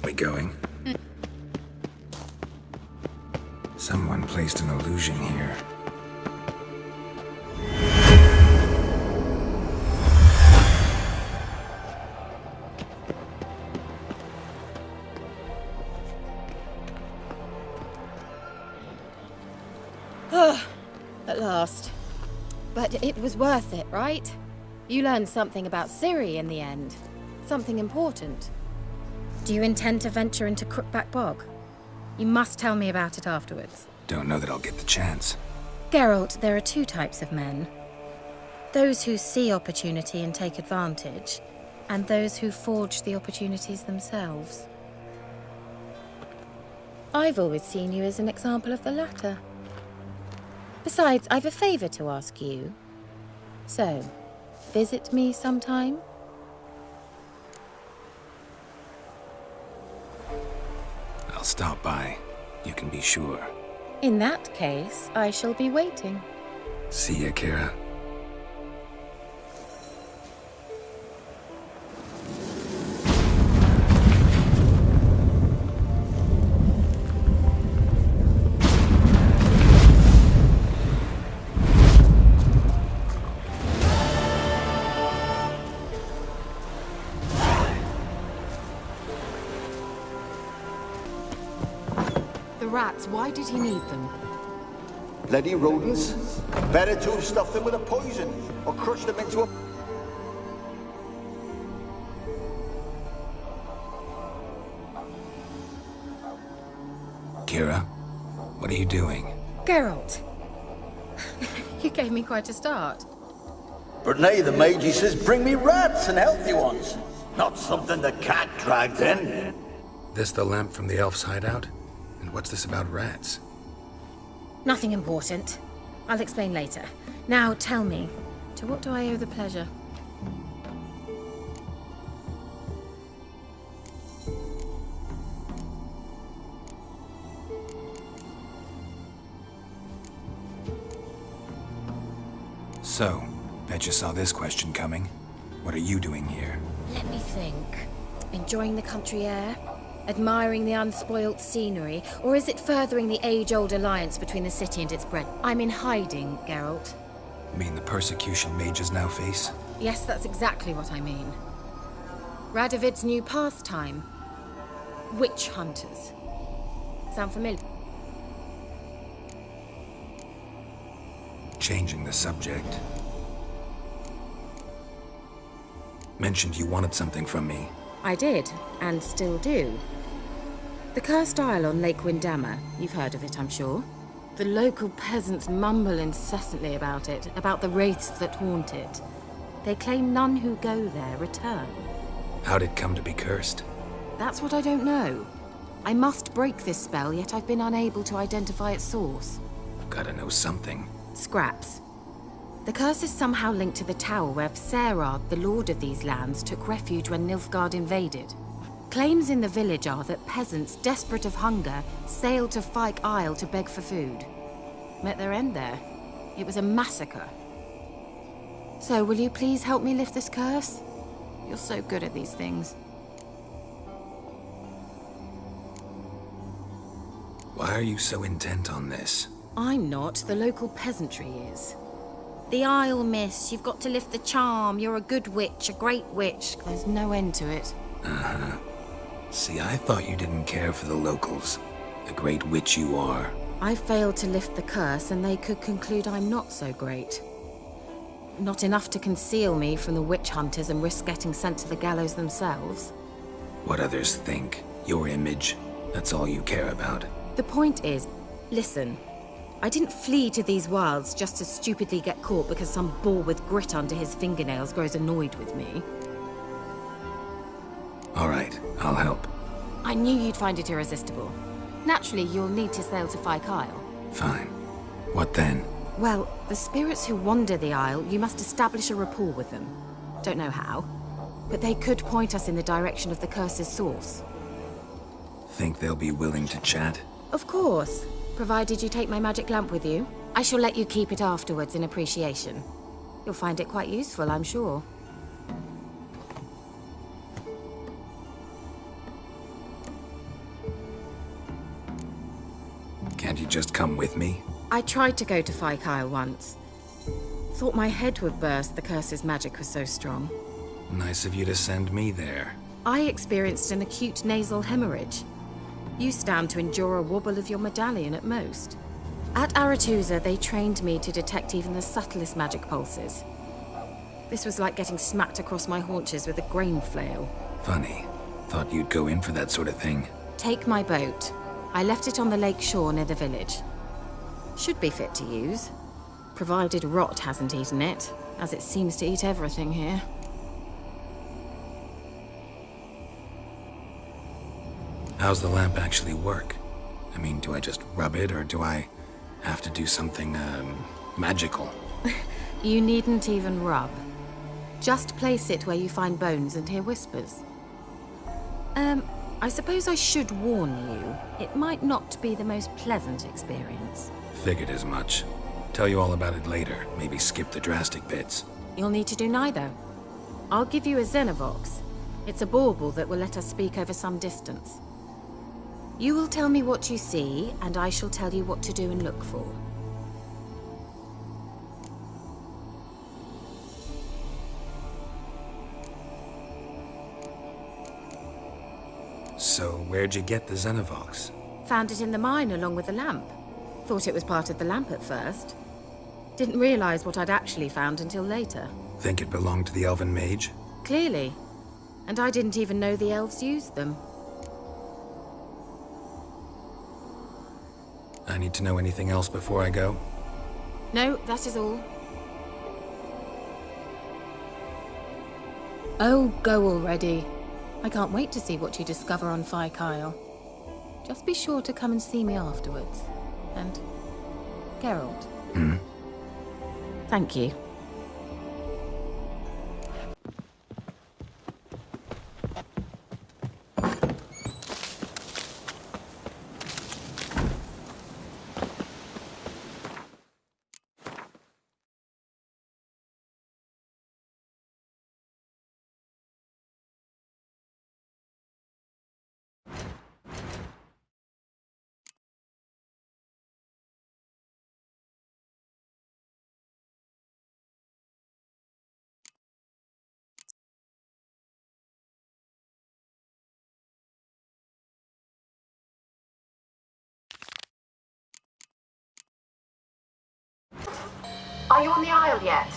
Speaker 6: We going? Someone placed an illusion here.
Speaker 2: At last. But it was worth it, right? You learned something about Ciri in the end. Something important. Do you intend to venture into Crookback Bog? You must tell me about it afterwards.
Speaker 6: Don't know that I'll get the chance.
Speaker 2: Geralt, there are two types of men. Those who see opportunity and take advantage, and those who forge the opportunities themselves. I've always seen you as an example of the latter. Besides, I've a favor to ask you. So, visit me sometime?
Speaker 6: I'll stop by. You can be sure.
Speaker 2: In that case, I shall be waiting.
Speaker 6: See ya, Kira.
Speaker 2: Rats, why did he need them?
Speaker 11: Bloody rodents. Better to have stuffed them with a poison, or crushed them into a...
Speaker 6: Kira, what are you doing?
Speaker 2: Geralt. You gave me quite a start.
Speaker 11: But nay, the mage, he says, bring me rats and healthy ones. Not something the cat dragged in.
Speaker 6: This the lamp from the elf's hideout? And what's this about rats?
Speaker 2: Nothing important. I'll explain later. Now, tell me, to what do I owe the pleasure?
Speaker 6: So, bet you saw this question coming. What are you doing here?
Speaker 2: Let me think. Enjoying the country air? Admiring the unspoilt scenery? Or is it furthering the age-old alliance between the city and its bread? I'm in hiding, Geralt.
Speaker 6: Mean the persecution mages now face?
Speaker 2: Yes, that's exactly what I mean. Radovid's new pastime. Witch hunters. Sound familiar?
Speaker 6: Changing the subject. Mentioned you wanted something from me.
Speaker 2: I did, and still do. The cursed isle on Lake Windammer. You've heard of it, I'm sure. The local peasants mumble incessantly about it, about the wraiths that haunt it. They claim none who go there return.
Speaker 6: How'd it come to be cursed?
Speaker 2: That's what I don't know. I must break this spell, yet I've been unable to identify its source.
Speaker 6: Gotta know something.
Speaker 2: Scraps. The curse is somehow linked to the tower where Serod, the lord of these lands, took refuge when Nilfgaard invaded. Claims in the village are that peasants, desperate of hunger, sailed to Fyke Isle to beg for food. Met their end there. It was a massacre. So, will you please help me lift this curse? You're so good at these things.
Speaker 6: Why are you so intent on this?
Speaker 2: I'm not. The local peasantry is. The Isle, miss. You've got to lift the charm. You're a good witch, a great witch. There's no end to it.
Speaker 6: Uh-huh. See, I thought you didn't care for the locals. The great witch you are.
Speaker 2: I failed to lift the curse, and they could conclude I'm not so great. Not enough to conceal me from the witch hunters and risk getting sent to the gallows themselves.
Speaker 6: What others think. Your image. That's all you care about.
Speaker 2: The point is, listen. I didn't flee to these wilds just to stupidly get caught because some boar with grit under his fingernails grows annoyed with me.
Speaker 6: All right, I'll help.
Speaker 2: I knew you'd find it irresistible. Naturally, you'll need to sail to Fyke Isle.
Speaker 6: Fine. What then?
Speaker 2: Well, the spirits who wander the Isle, you must establish a rapport with them. Don't know how, but they could point us in the direction of the curse's source.
Speaker 6: Think they'll be willing to chat?
Speaker 2: Of course, provided you take my magic lamp with you. I shall let you keep it afterwards in appreciation. You'll find it quite useful, I'm sure.
Speaker 6: Can't you just come with me?
Speaker 2: I tried to go to Fyke Isle once. Thought my head would burst, the curse's magic was so strong.
Speaker 6: Nice of you to send me there.
Speaker 2: I experienced an acute nasal hemorrhage. You stand to endure a wobble of your medallion at most. At Aretusa, they trained me to detect even the subtlest magic pulses. This was like getting smacked across my haunches with a grain flail.
Speaker 6: Funny. Thought you'd go in for that sort of thing.
Speaker 2: Take my boat. I left it on the lake shore near the village. Should be fit to use, provided rot hasn't eaten it, as it seems to eat everything here.
Speaker 6: How's the lamp actually work? I mean, do I just rub it, or do I have to do something, magical?
Speaker 2: You needn't even rub. Just place it where you find bones and hear whispers. I suppose I should warn you, it might not be the most pleasant experience.
Speaker 6: Figured as much. Tell you all about it later, maybe skip the drastic bits.
Speaker 2: You'll need to do neither. I'll give you a Xenovox. It's a bauble that will let us speak over some distance. You will tell me what you see, and I shall tell you what to do and look for.
Speaker 6: So, where'd you get the Xenovox?
Speaker 2: Found it in the mine along with the lamp. Thought it was part of the lamp at first. Didn't realize what I'd actually found until later.
Speaker 6: Think it belonged to the elven mage?
Speaker 2: Clearly. And I didn't even know the elves used them.
Speaker 6: I need to know anything else before I go?
Speaker 2: No, that is all. Oh, go already. I can't wait to see what you discover on Fyke Isle. Just be sure to come and see me afterwards. And Geralt. Thank you. Are you on the Isle yet?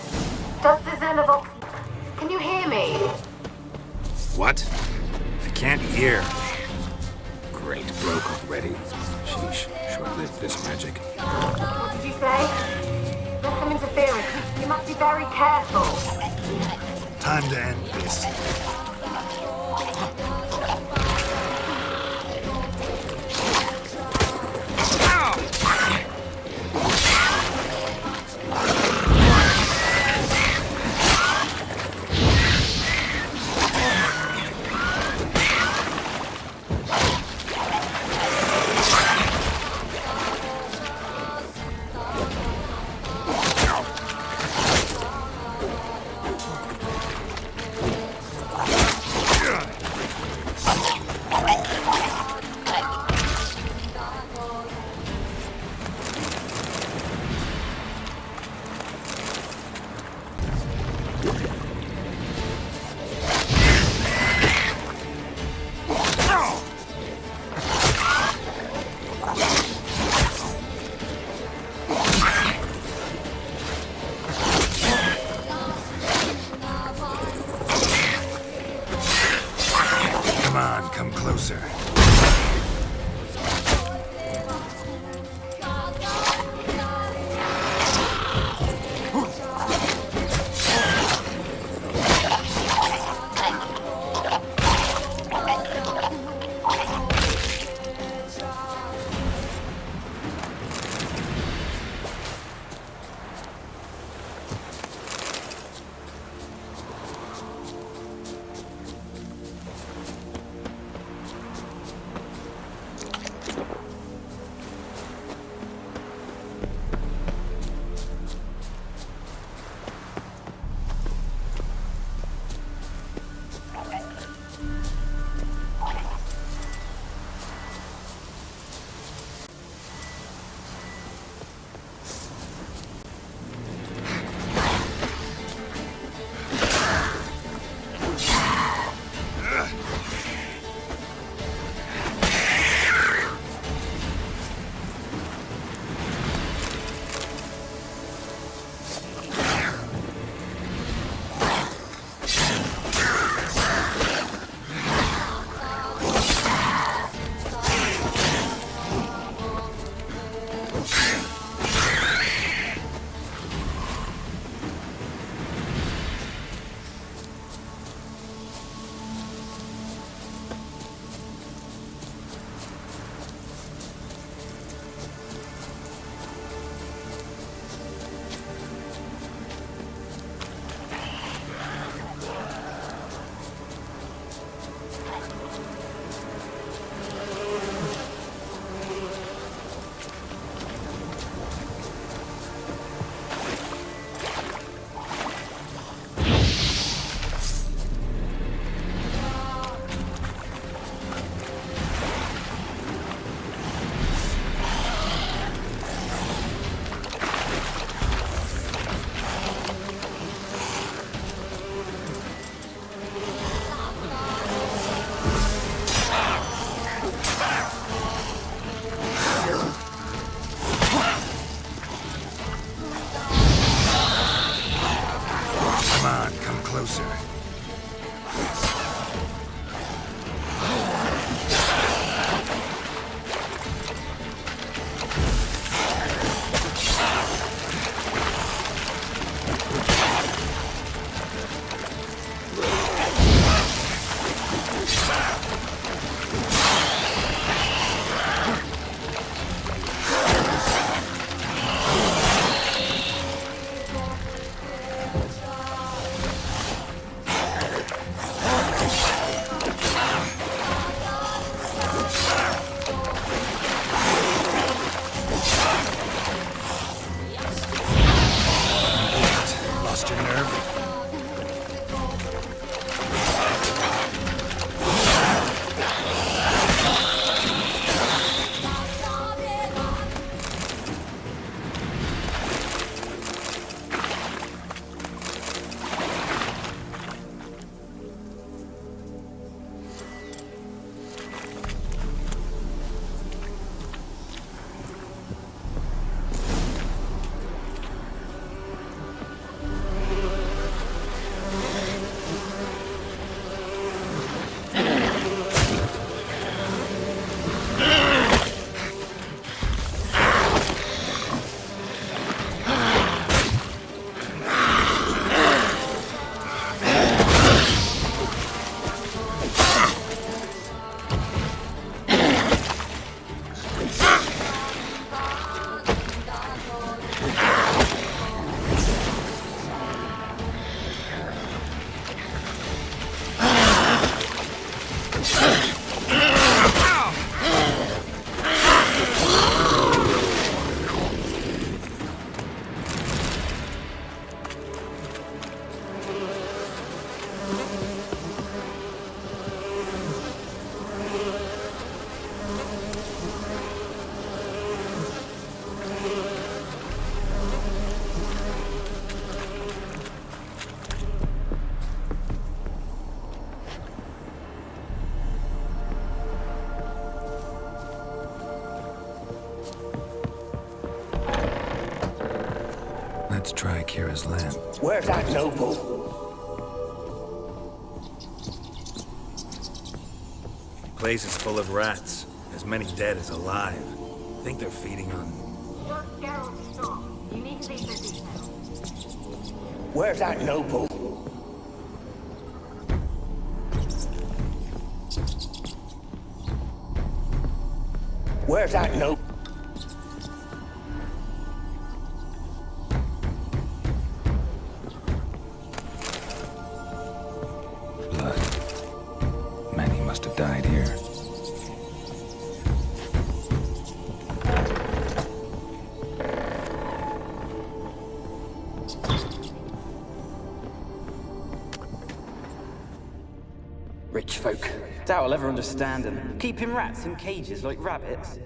Speaker 2: Does the Xenovox... Can you hear me?
Speaker 6: What? I can't hear. Great, broke already. Sheesh, short-lived this magic.
Speaker 2: What did you say?
Speaker 12: There's some interference. You must be very careful.
Speaker 7: Time to end this.
Speaker 6: Come on, come closer. try Kira's lamp.
Speaker 11: Where's that noble?
Speaker 6: Place is full of rats. As many dead as alive. Think they're feeding on...
Speaker 12: Just Geralt, stop. You need to leave busy now.
Speaker 11: Where's that noble? Where's that noble?
Speaker 6: Blood. Many must have died here.
Speaker 13: Rich folk. Doubt I'll ever understand them. Keeping rats in cages like rabbits.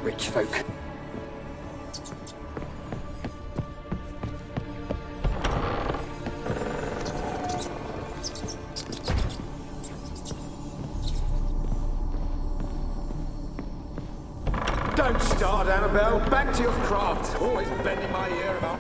Speaker 13: Rich folk.
Speaker 14: Don't start, Annabelle. Back to your craft. Always bending my ear about...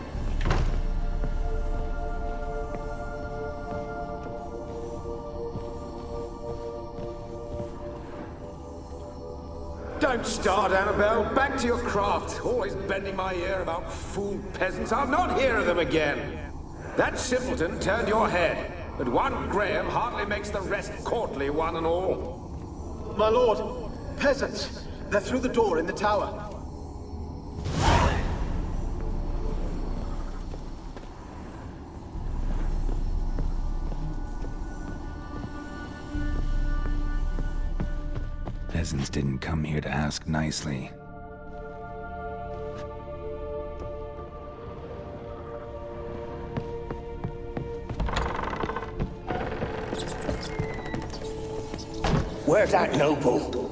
Speaker 14: Don't start, Annabelle. Back to your craft. Always bending my ear about fool peasants. I'll not hear of them again. That simpleton turned your head, but one Graham hardly makes the rest courtly, one and all.
Speaker 15: My lord, peasants. They're through the door in the tower.
Speaker 6: Peasants didn't come here to ask nicely.
Speaker 11: Where's that noble?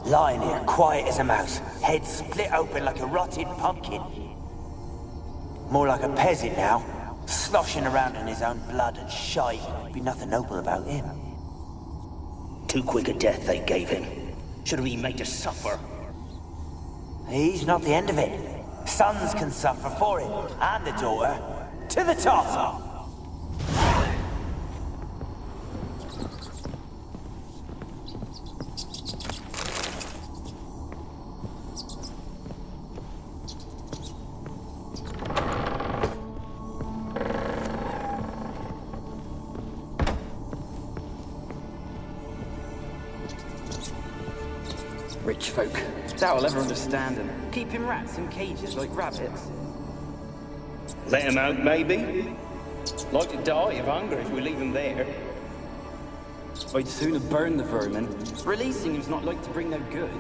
Speaker 11: Lying here, quiet as a mouse, head split open like a rotted pumpkin. More like a peasant now, sloshing around in his own blood and shite. Be nothing noble about him. Too quick a death they gave him. Should have been made to suffer. He's not the end of it. Sons can suffer for him, and the daughter. To the top!
Speaker 13: Rich folk. Doubt I'll ever understand them. Keeping rats in cages like rabbits.
Speaker 16: Let him out, maybe? Like to die of hunger if we leave him there.
Speaker 13: I'd sooner burn the vermin. Releasing him's not like to bring no good.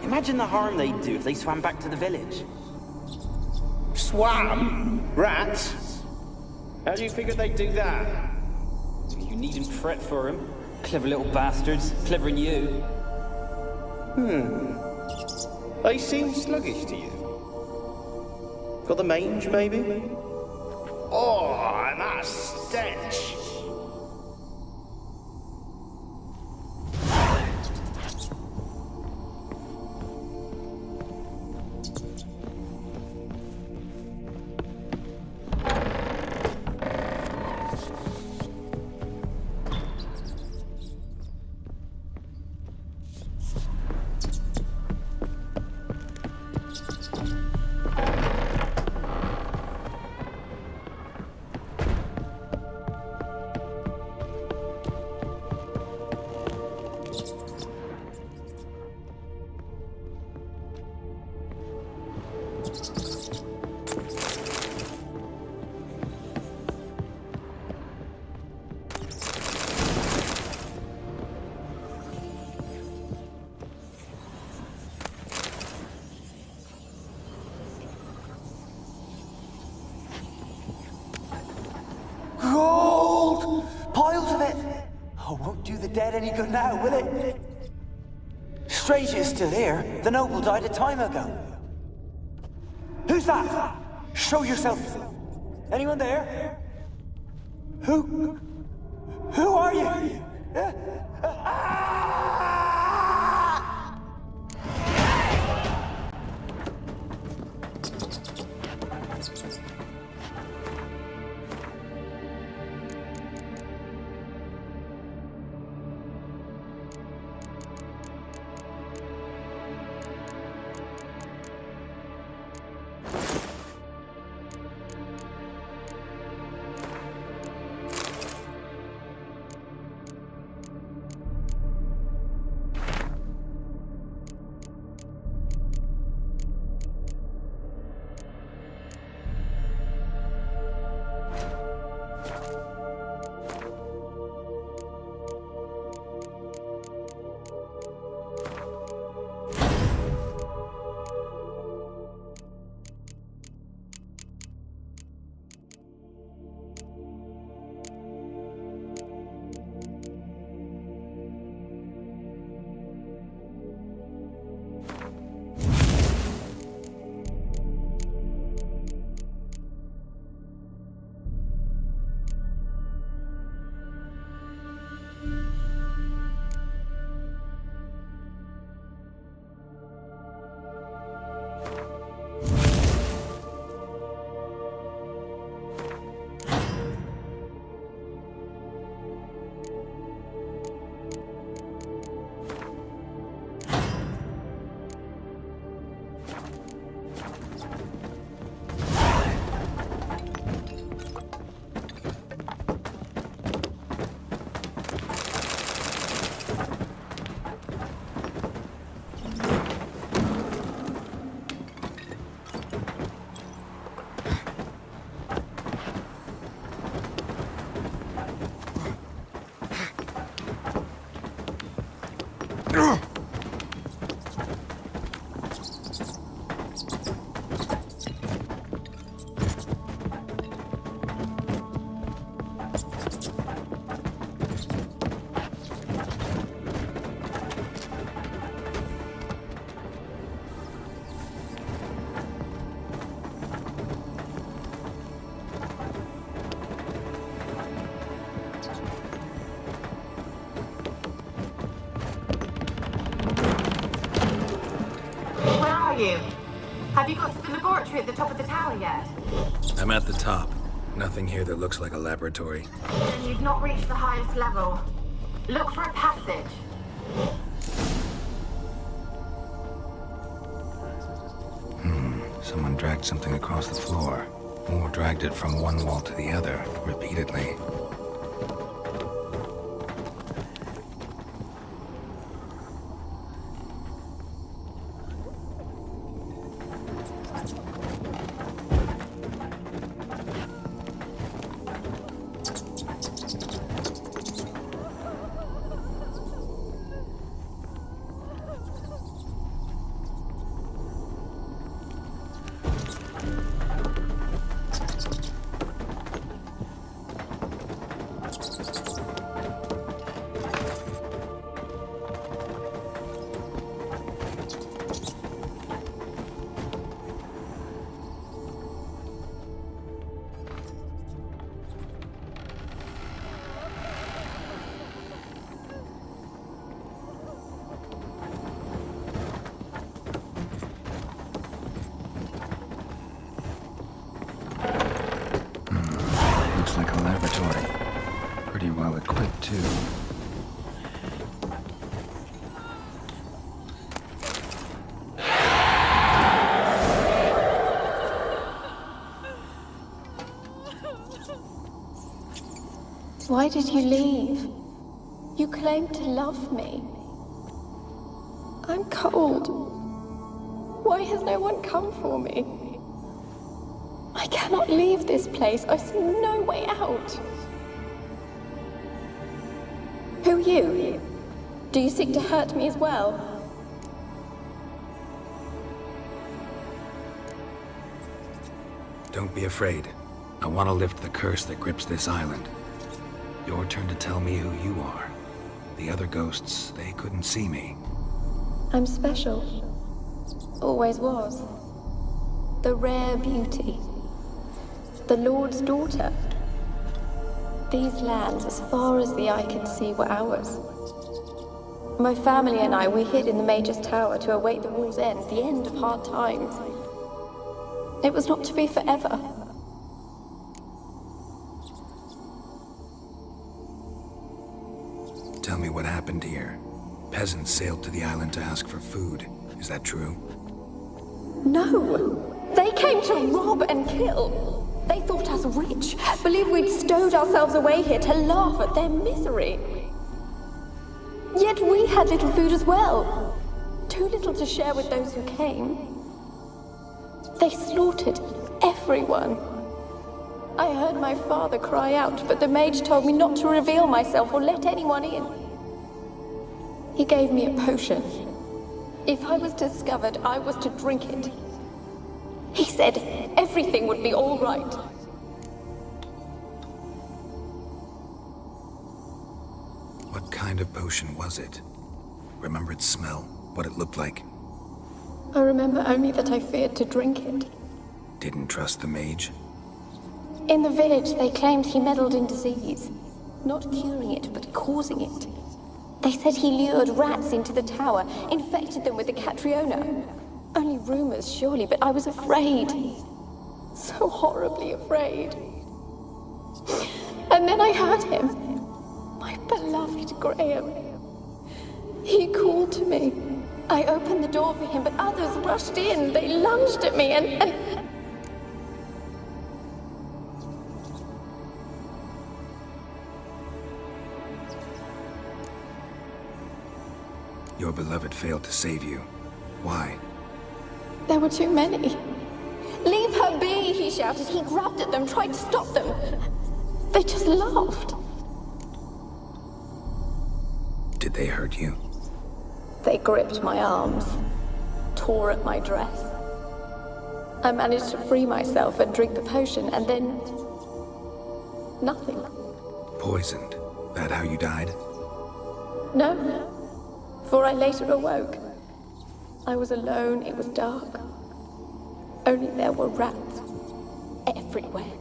Speaker 13: Imagine the harm they'd do if they swam back to the village.
Speaker 16: Swam? Rats? How do you figure they'd do that?
Speaker 13: You needn't fret for him. Clever little bastards. Clever than you.
Speaker 16: They seem sluggish to you. Got the mange, maybe? Oh, and that stench!
Speaker 11: dead any good now, will it? Strange it's still here. The noble died a time ago. Who's that? Show yourself. Anyone there? Who are you?
Speaker 12: Have you got to the laboratory at the top of the tower yet?
Speaker 6: I'm at the top. Nothing here that looks like a laboratory.
Speaker 12: Then you've not reached the highest level. Look for a passage.
Speaker 6: Someone dragged something across the floor. Or dragged it from one wall to the other, repeatedly. Looks like a laboratory. Pretty well equipped, too.
Speaker 3: Why did you leave? You claimed to love me. I'm cold. Why has no one come for me? I cannot leave this place. I see no way out. Who are you? Do you seek to hurt me as well?
Speaker 6: Don't be afraid. I want to lift the curse that grips this island. Your turn to tell me who you are. The other ghosts, they couldn't see me.
Speaker 3: I'm special. Always was. The rare beauty. The Lord's daughter. These lands, as far as the eye can see, were ours. My family and I, we hid in the Major's Tower to await the war's end, the end of hard times. It was not to be forever.
Speaker 6: Tell me what happened here. Peasants sailed to the island to ask for food. Is that true?
Speaker 3: No! They came to rob and kill. They thought us rich, believed we'd stowed ourselves away here to laugh at their misery. Yet we had little food as well. Too little to share with those who came. They slaughtered everyone. I heard my father cry out, but the mage told me not to reveal myself or let anyone in. He gave me a potion. If I was discovered, I was to drink it. He said everything would be all right.
Speaker 6: What kind of potion was it? Remember its smell? What it looked like?
Speaker 3: I remember only that I feared to drink it.
Speaker 6: Didn't trust the mage?
Speaker 3: In the village, they claimed he meddled in disease. Not curing it, but causing it. They said he lured rats into the tower, infected them with the Catriona. Only rumors, surely, but I was afraid. So horribly afraid. And then I heard him. My beloved Graham. He called to me. I opened the door for him, but others rushed in. They lunged at me and...
Speaker 6: Your beloved failed to save you. Why?
Speaker 3: There were too many. Leave her be, he shouted. He grabbed at them, tried to stop them. They just laughed.
Speaker 6: Did they hurt you?
Speaker 3: They gripped my arms, tore at my dress. I managed to free myself and drink the potion, and then... nothing.
Speaker 6: Poisoned? That how you died?
Speaker 3: No. For I later awoke. I was alone, it was dark. Only there were rats. Everywhere.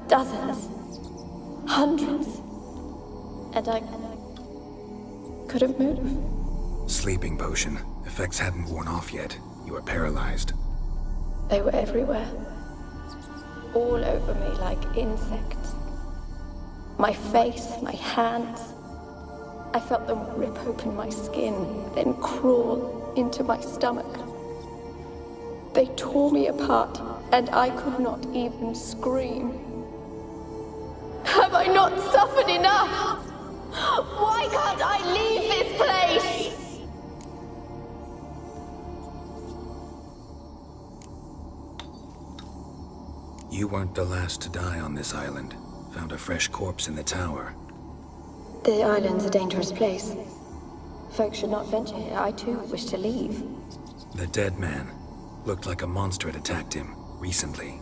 Speaker 3: Dozens. Hundreds. And I couldn't move.
Speaker 6: Sleeping potion. Effects hadn't worn off yet. You were paralyzed.
Speaker 3: They were everywhere. All over me like insects. My face, my hands. I felt them rip open my skin, then crawl into my stomach. They tore me apart, and I could not even scream. Have I not suffered enough? Why can't I leave this place?
Speaker 6: You weren't the last to die on this island. Found a fresh corpse in the tower.
Speaker 3: The island's a dangerous place. Folks should not venture here. I too wish to leave.
Speaker 6: The dead man. Looked like a monster had attacked him, recently.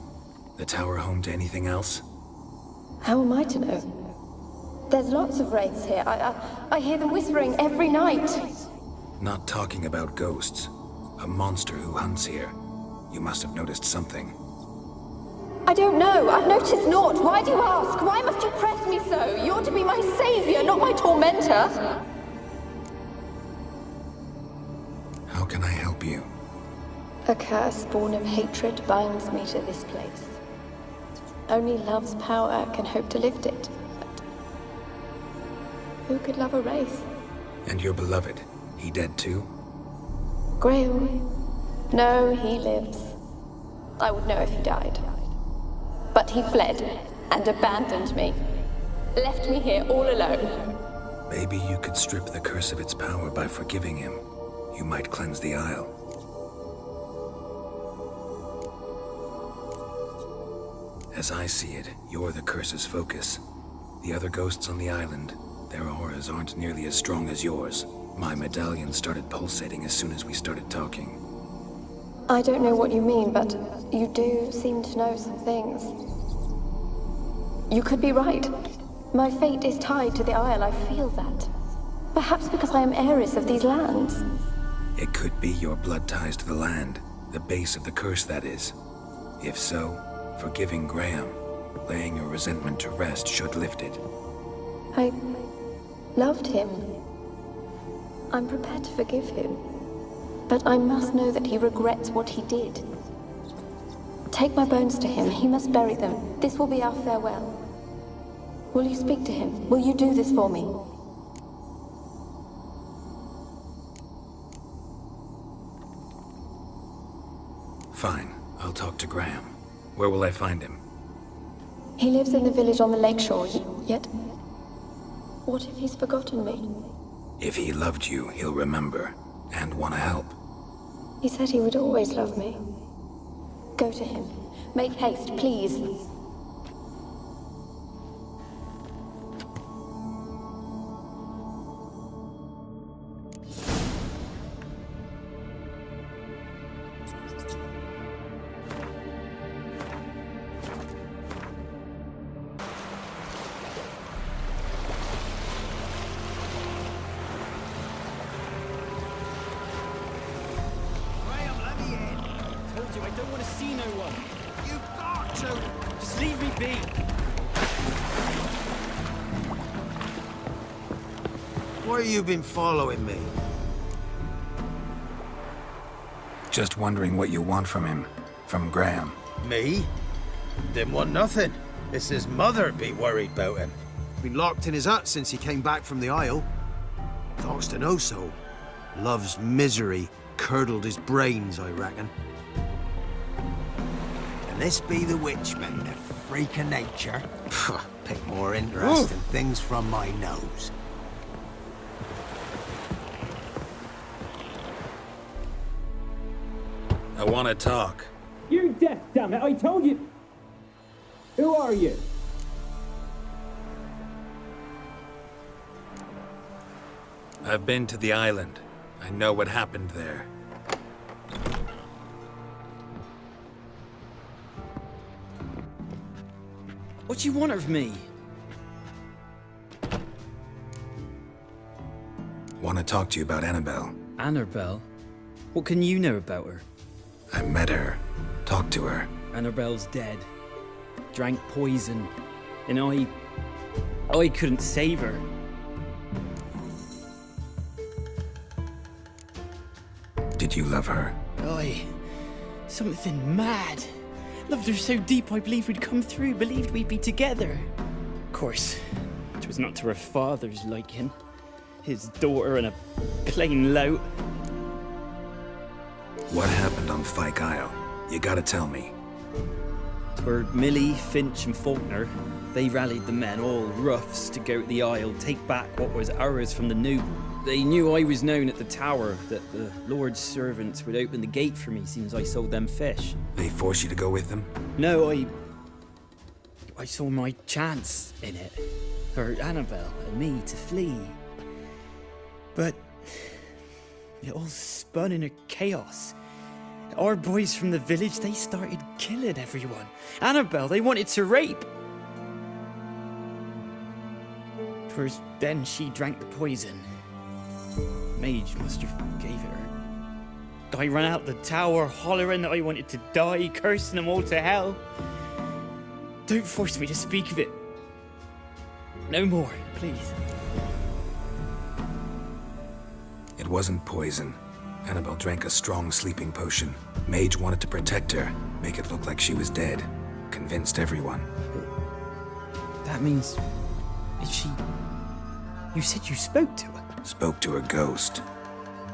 Speaker 6: The tower home to anything else?
Speaker 3: How am I to know? There's lots of wraiths here. I hear them whispering every night.
Speaker 6: Not talking about ghosts. A monster who hunts here. You must have noticed something.
Speaker 3: I don't know. I've noticed naught. Why do you ask? Why must you press me so? You're to be my savior, not my tormentor.
Speaker 6: How can I help you?
Speaker 3: A curse born of hatred binds me to this place. Only love's power can hope to lift it. But who could love a wraith?
Speaker 6: And your beloved, he dead too?
Speaker 3: Graham? No, he lives. I would know if he died. But he fled and abandoned me. Left me here all alone.
Speaker 6: Maybe you could strip the curse of its power by forgiving him. You might cleanse the Isle. As I see it, you're the curse's focus. The other ghosts on the island, their auras aren't nearly as strong as yours. My medallion started pulsating as soon as we started talking.
Speaker 3: I don't know what you mean, but you do seem to know some things. You could be right. My fate is tied to the Isle, I feel that. Perhaps because I am heiress of these lands.
Speaker 6: It could be your blood ties to the land, the base of the curse, that is. If so, forgiving Graham, laying your resentment to rest should lift it.
Speaker 3: I loved him. I'm prepared to forgive him. But I must know that he regrets what he did. Take my bones to him. He must bury them. This will be our farewell. Will you speak to him? Will you do this for me?
Speaker 6: Fine, I'll talk to Graham. Where will I find him?
Speaker 3: He lives in the village on the lakeshore, yet... What if he's forgotten me?
Speaker 6: If he loved you, he'll remember, and want to help.
Speaker 3: He said he would always love me. Go to him. Make haste, please.
Speaker 17: Why have you been following me?
Speaker 6: Just wondering what you want from him. From Graham.
Speaker 17: Me? Didn't want nothing. It's his mother be worried about him. Been locked in his hut since he came back from the Isle. Talks to no soul. Love's misery curdled his brains, I reckon. And this be the witchman, the freak of nature. Pick more interesting things from my nose.
Speaker 6: I want to talk.
Speaker 13: You're deaf, damn it! I told you! Who are you?
Speaker 6: I've been to the island. I know what happened there.
Speaker 13: What do you want of me?
Speaker 6: Want to talk to you about Annabelle.
Speaker 13: Annabelle? What can you know about her?
Speaker 6: I met her. Talked to her.
Speaker 13: Annabelle's dead. Drank poison. And I couldn't save her.
Speaker 6: Did you love her?
Speaker 13: Something mad. Loved her so deep I believed we'd come through, believed we'd be together. Of course, it was not to her father's liking. His daughter and a plain lout.
Speaker 6: What happened on Fyke Isle? You gotta tell me.
Speaker 13: For Millie, Finch and Faulkner, they rallied the men, all roughs, to go to the Isle, take back what was ours from the Noob. They knew I was known at the tower, that the Lord's servants would open the gate for me since I sold them fish.
Speaker 6: They forced you to go with them?
Speaker 13: No, I saw my chance in it. For Annabelle and me to flee. But it all spun in a chaos. Our boys from the village, they started killing everyone. Annabelle, they wanted to rape. 'Twas then she drank the poison. Mage must have gave it her. I ran out the tower, hollering that I wanted to die, cursing them all to hell. Don't force me to speak of it. No more, please.
Speaker 6: It wasn't poison. Annabelle drank a strong sleeping potion. Mage wanted to protect her, make it look like she was dead. Convinced everyone.
Speaker 13: That means... is she... You said you spoke to her?
Speaker 6: Spoke to her ghost.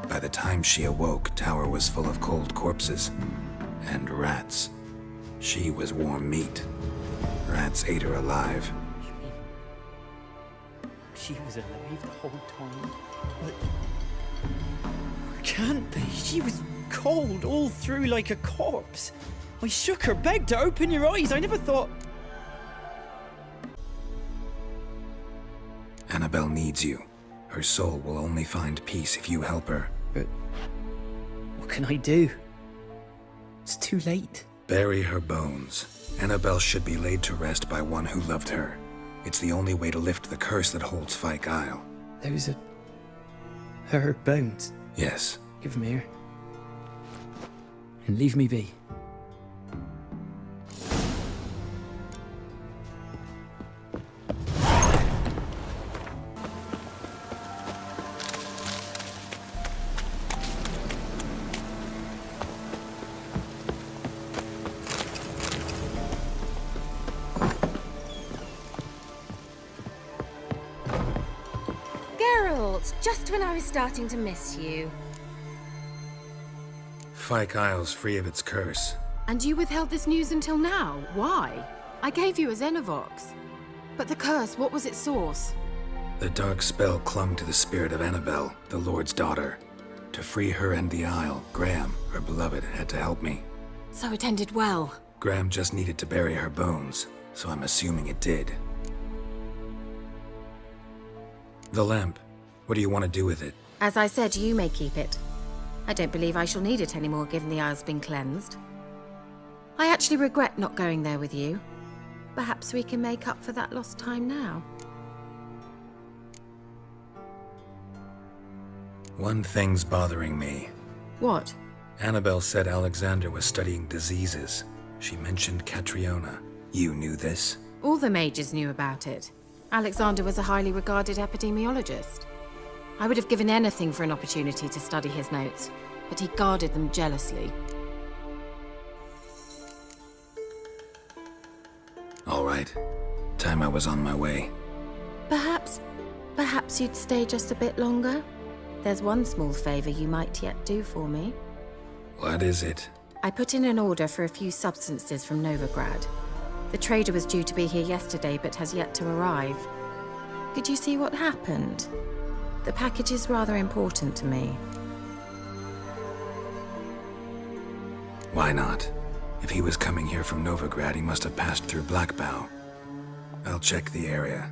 Speaker 6: By the time she awoke, Tower was full of cold corpses. And rats. She was warm meat. Rats ate her alive.
Speaker 13: You mean... she was alive the whole time? But... can't be. She was cold all through like a corpse. I shook her, begged her, open your eyes. I never thought...
Speaker 6: Annabelle needs you. Her soul will only find peace if you help her.
Speaker 13: But... what can I do? It's too late.
Speaker 6: Bury her bones. Annabelle should be laid to rest by one who loved her. It's the only way to lift the curse that holds Fyke Isle.
Speaker 13: Those are Her bones.
Speaker 6: Yes.
Speaker 13: Give them here. And leave me be.
Speaker 2: Just when I was starting to miss you.
Speaker 6: Fyke Isle's free of its curse.
Speaker 10: And you withheld this news until now? Why? I gave you a Xenovox. But the curse, what was its source?
Speaker 6: The dark spell clung to the spirit of Annabelle, the Lord's daughter. To free her and the Isle, Graham, her beloved, had to help me.
Speaker 10: So it ended well.
Speaker 6: Graham just needed to bury her bones, so I'm assuming it did. The lamp. What do you want to do with it?
Speaker 2: As I said, you may keep it. I don't believe I shall need it anymore, given the Isle's been cleansed. I actually regret not going there with you. Perhaps we can make up for that lost time now.
Speaker 6: One thing's bothering me.
Speaker 2: What?
Speaker 6: Annabelle said Alexander was studying diseases. She mentioned Catriona. You knew this?
Speaker 2: All the mages knew about it. Alexander was a highly regarded epidemiologist. I would have given anything for an opportunity to study his notes, but he guarded them jealously.
Speaker 6: All right. Time I was on my way.
Speaker 2: Perhaps you'd stay just a bit longer? There's one small favor you might yet do for me.
Speaker 6: What is it?
Speaker 2: I put in an order for a few substances from Novigrad. The trader was due to be here yesterday, but has yet to arrive. Could you see what happened? The package is rather important to me.
Speaker 6: Why not? If he was coming here from Novigrad, he must have passed through Blackbow. I'll check the area.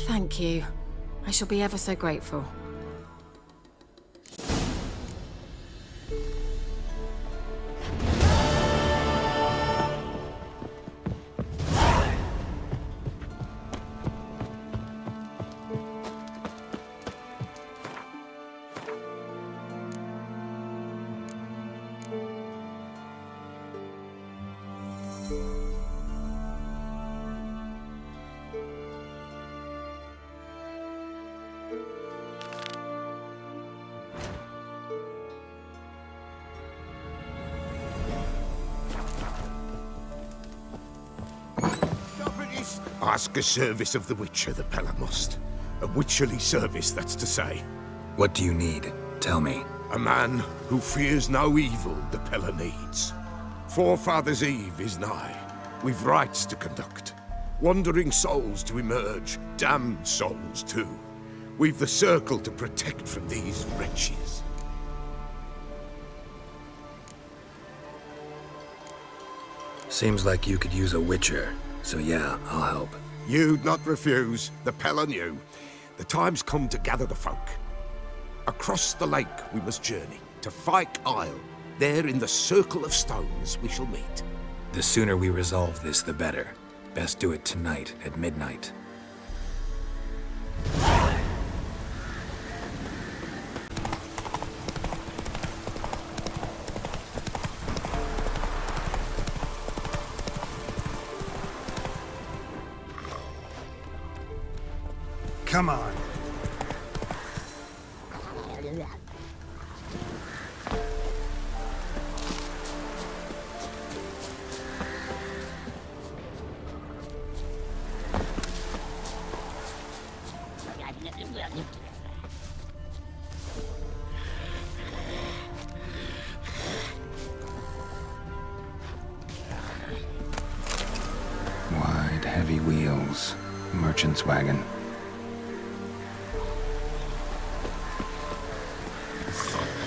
Speaker 2: Thank you. I shall be ever so grateful.
Speaker 9: Ask a service of the Witcher, the Pella must. A witcherly service, that's to say.
Speaker 6: What do you need? Tell me.
Speaker 9: A man who fears no evil the Pella needs. Forefathers' Eve is nigh. We've rites to conduct. Wandering souls to emerge, damned souls too. We've the circle to protect from these wretches.
Speaker 6: Seems like you could use a witcher, so yeah, I'll help.
Speaker 9: You'd not refuse. The Pella knew. The time's come to gather the folk. Across the lake we must journey, to Fyke Isle. There in the circle of stones we shall meet.
Speaker 6: The sooner we resolve this, the better. Best do it tonight, at midnight.
Speaker 7: Come on.
Speaker 6: Wide, heavy wheels. Merchant's wagon.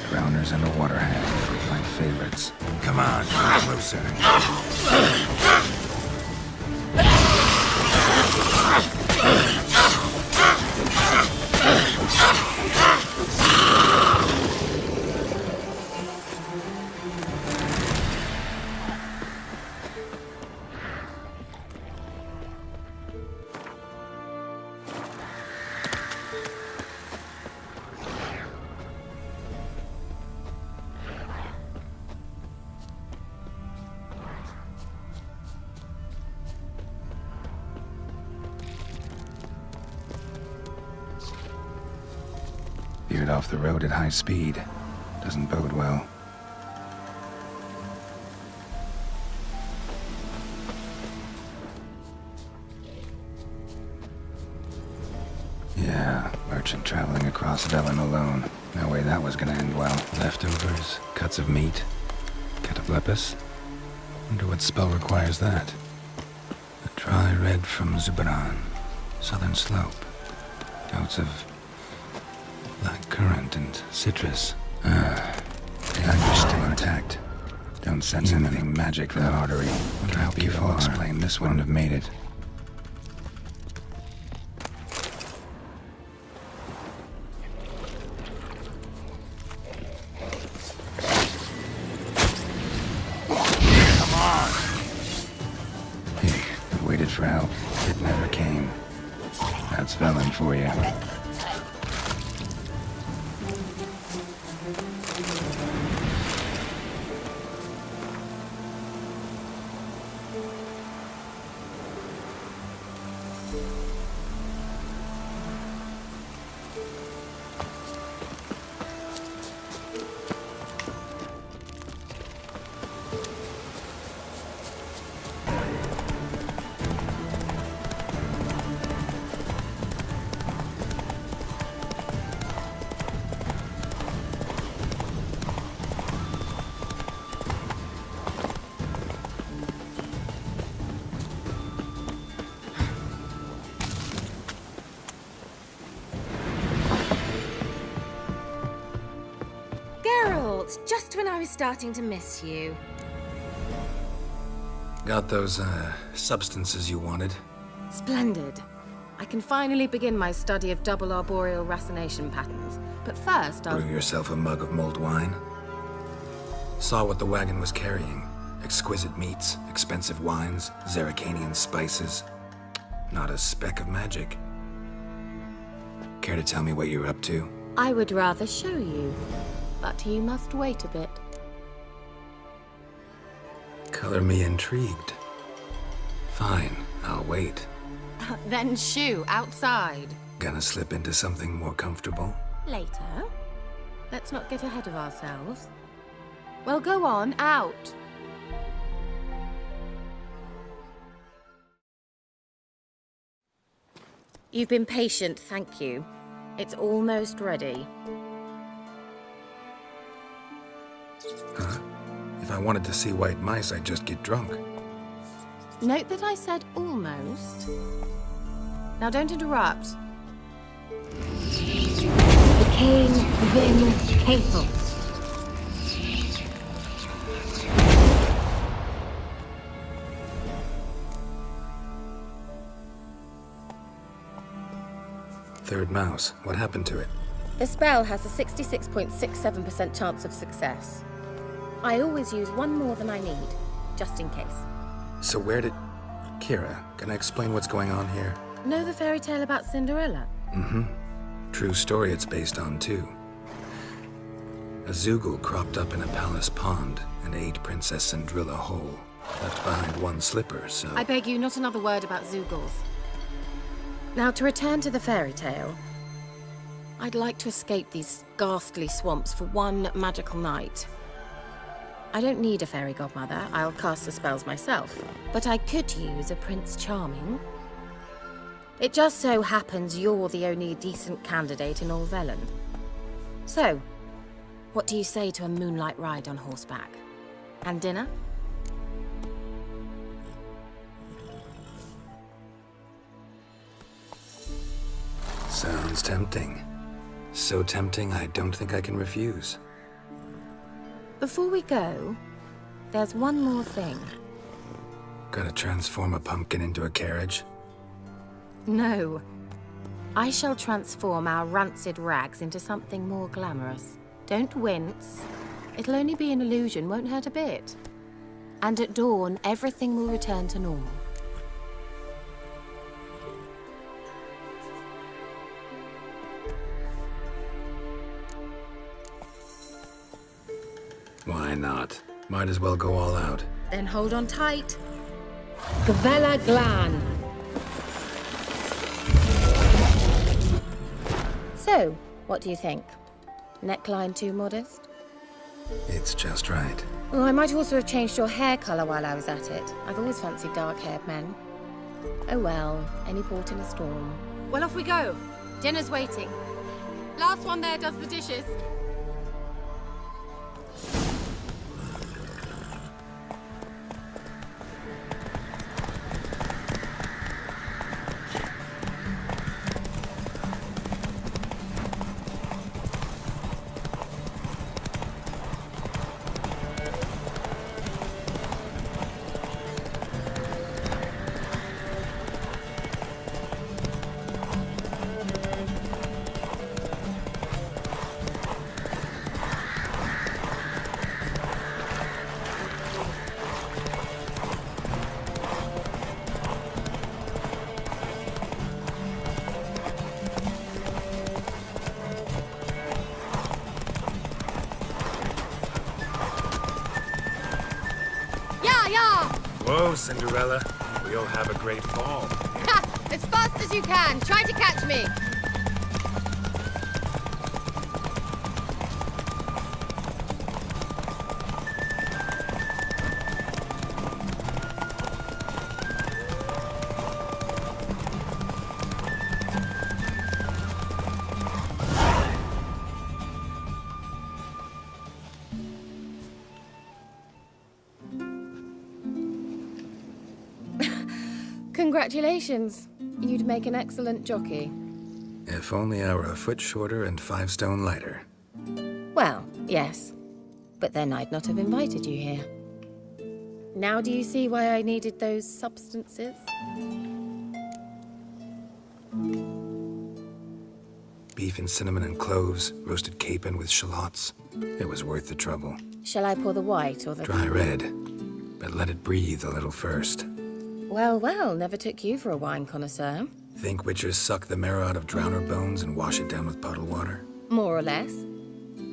Speaker 6: Drowners and a water hand. My favorites.
Speaker 7: Come on, closer.
Speaker 6: Veered off the road at high speed. Doesn't bode well. Yeah, merchant traveling across Velen alone. No way that was gonna end well. Leftovers, cuts of meat, cataplepis. Wonder what spell requires that. A dry red from Zubran, southern slope. Notes of black currant and citrus. The hunger's still intact. Don't sense anything magic from the artery. Wonder how people explain this wouldn't have made it. Waited for help. It never came. That's Velen for you.
Speaker 2: Just when I was starting to miss you.
Speaker 6: Got those, substances you wanted?
Speaker 2: Splendid. I can finally begin my study of double arboreal racination patterns. But first, I'll...
Speaker 6: Brew yourself a mug of mulled wine? Saw what the wagon was carrying. Exquisite meats, expensive wines, SeroKian spices. Not a speck of magic. Care to tell me what you're up to?
Speaker 2: I would rather show you. But you must wait a bit.
Speaker 6: Color me intrigued. Fine, I'll wait.
Speaker 2: Then shoo, outside.
Speaker 6: Gonna slip into something more comfortable?
Speaker 2: Later. Let's not get ahead of ourselves. Well, go on, out. You've been patient, thank you. It's almost ready.
Speaker 6: Huh? If I wanted to see white mice, I'd just get drunk.
Speaker 2: Note that I said almost. Now don't interrupt. The King Vin Cathel.
Speaker 6: Third mouse. What happened to it?
Speaker 2: The spell has a 66.67% chance of success. I always use one more than I need, just in case.
Speaker 6: So where did... Kira, can I explain what's going on here?
Speaker 2: Know the fairy tale about Cinderella?
Speaker 6: Mm-hmm. True story it's based on, too. A Zoogle cropped up in a palace pond and ate Princess Cinderella whole. Left behind one slipper, so...
Speaker 2: I beg you, not another word about Zoogles. Now, to return to the fairy tale, I'd like to escape these ghastly swamps for one magical night. I don't need a fairy godmother, I'll cast the spells myself. But I could use a Prince Charming. It just so happens you're the only decent candidate in all Velen. So, what do you say to a moonlight ride on horseback? And dinner?
Speaker 6: Sounds tempting. So tempting, I don't think I can refuse.
Speaker 2: Before we go, there's one more thing.
Speaker 6: Gotta transform a pumpkin into a carriage?
Speaker 2: No. I shall transform our rancid rags into something more glamorous. Don't wince. It'll only be an illusion, won't hurt a bit. And at dawn, everything will return to normal.
Speaker 6: Why not? Might as well go all out.
Speaker 2: Then hold on tight. Gavella Glan. So, what do you think? Neckline too modest?
Speaker 6: It's just right.
Speaker 2: Oh, I might also have changed your hair colour while I was at it. I've always fancied dark-haired men. Oh well, any port in a storm.
Speaker 10: Well, off we go. Dinner's waiting. Last one there does the dishes.
Speaker 6: Whoa, Cinderella. We'll have a great fall.
Speaker 10: Ha! As fast as you can. Try to catch me.
Speaker 2: Congratulations. You'd make an excellent jockey.
Speaker 6: If only I were a foot shorter and 5 stone lighter.
Speaker 2: Well, yes. But then I'd not have invited you here. Now do you see why I needed those substances?
Speaker 6: Beef and cinnamon and cloves, roasted capon with shallots. It was worth the trouble.
Speaker 2: Shall I pour the white or the...
Speaker 6: Dry red, but let it breathe a little first.
Speaker 2: Well, well, never took you for a wine connoisseur.
Speaker 6: Think witchers suck the marrow out of drowner bones and wash it down with puddle water?
Speaker 2: More or less.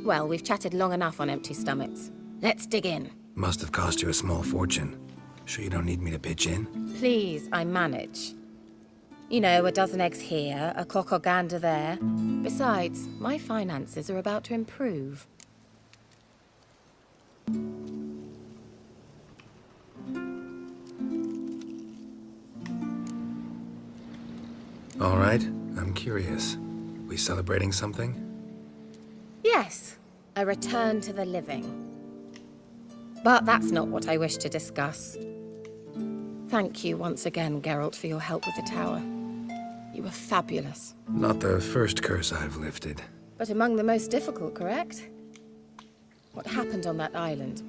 Speaker 2: Well, we've chatted long enough on empty stomachs. Let's dig in.
Speaker 6: Must have cost you a small fortune. Sure you don't need me to pitch in?
Speaker 2: Please, I manage. You know, a dozen eggs here, a cock or gander there. Besides, my finances are about to improve.
Speaker 6: All right, I'm curious. We celebrating something?
Speaker 2: Yes, a return to the living. But that's not what I wish to discuss. Thank you once again, Geralt, for your help with the tower. You were fabulous.
Speaker 6: Not the first curse I've lifted.
Speaker 2: But among the most difficult, correct? What happened on that island?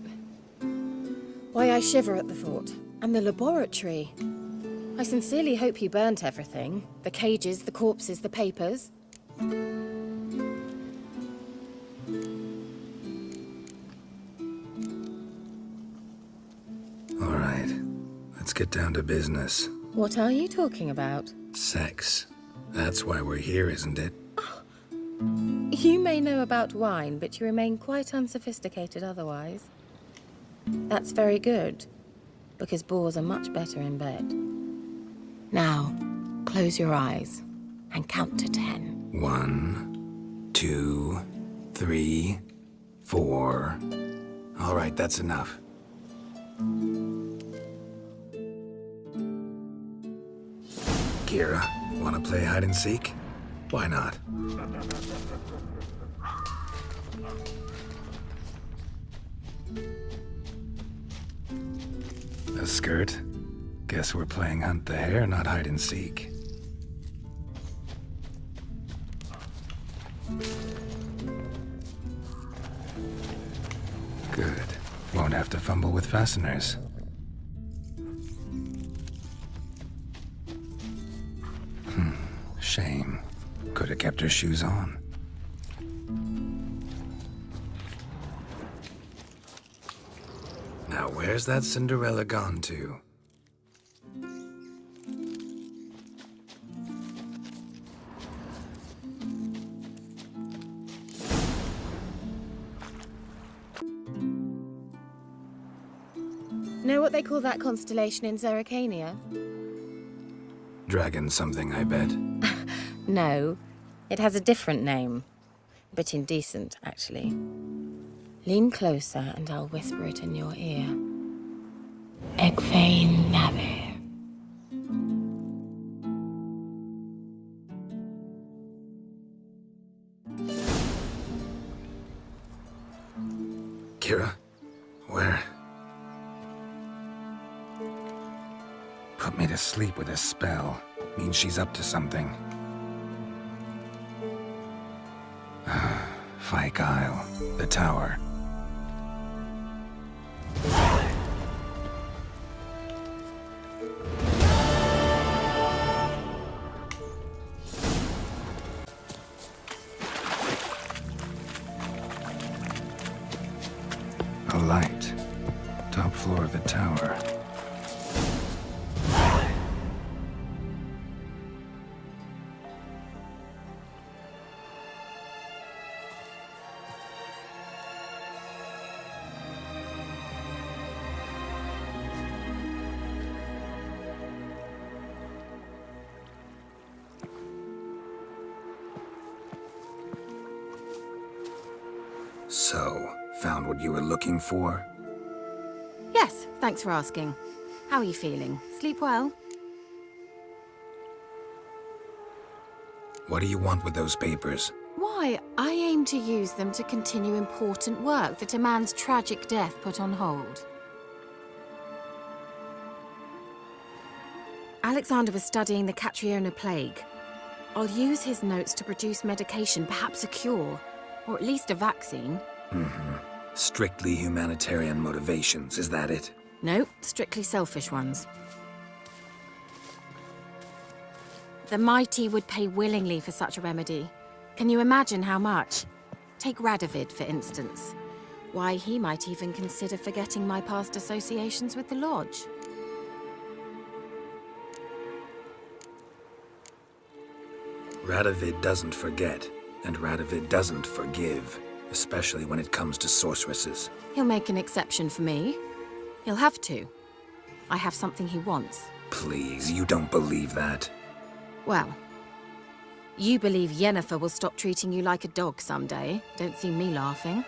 Speaker 2: Why, I shiver at the thought. And the laboratory. I sincerely hope you burnt everything. The cages, the corpses, the papers.
Speaker 6: All right, let's get down to business.
Speaker 2: What are you talking about?
Speaker 6: Sex. That's why we're here, isn't it?
Speaker 2: You may know about wine, but you remain quite unsophisticated otherwise. That's very good, because boars are much better in bed. Now, close your eyes and count to 10.
Speaker 6: 1, 2, 3, 4. All right, that's enough. Kira, wanna play hide and seek? Why not? A skirt? Guess we're playing hunt the hare, not hide and seek. Good. Won't have to fumble with fasteners. Shame. Could have kept her shoes on. Now where's that Cinderella gone to?
Speaker 2: Know what they call that constellation in SeroKian?
Speaker 6: Dragon something, I bet.
Speaker 2: No, it has a different name. Bit indecent, actually. Lean closer and I'll whisper it in your ear. Egfain Nave.
Speaker 6: Kira? Where? Put me to sleep with a spell. Means she's up to something. Fyke Isle. The tower. A light. Top floor of the tower. So, found what you were looking for?
Speaker 2: Yes, thanks for asking. How are you feeling? Sleep well?
Speaker 6: What do you want with those papers?
Speaker 2: Why, I aim to use them to continue important work that a man's tragic death put on hold. Alexander was studying the Catriona plague. I'll use his notes to produce medication, perhaps a cure, or at least a vaccine.
Speaker 6: Strictly humanitarian motivations, is that it?
Speaker 2: No, strictly selfish ones. The mighty would pay willingly for such a remedy. Can you imagine how much? Take Radovid, for instance. Why, he might even consider forgetting my past associations with the Lodge.
Speaker 6: Radovid doesn't forget, and Radovid doesn't forgive, especially when it comes to sorceresses.
Speaker 2: He'll make an exception for me. He'll have to. I have something he wants.
Speaker 6: Please, you don't believe that.
Speaker 2: Well, you believe Yennefer will stop treating you like a dog someday. Don't see me laughing.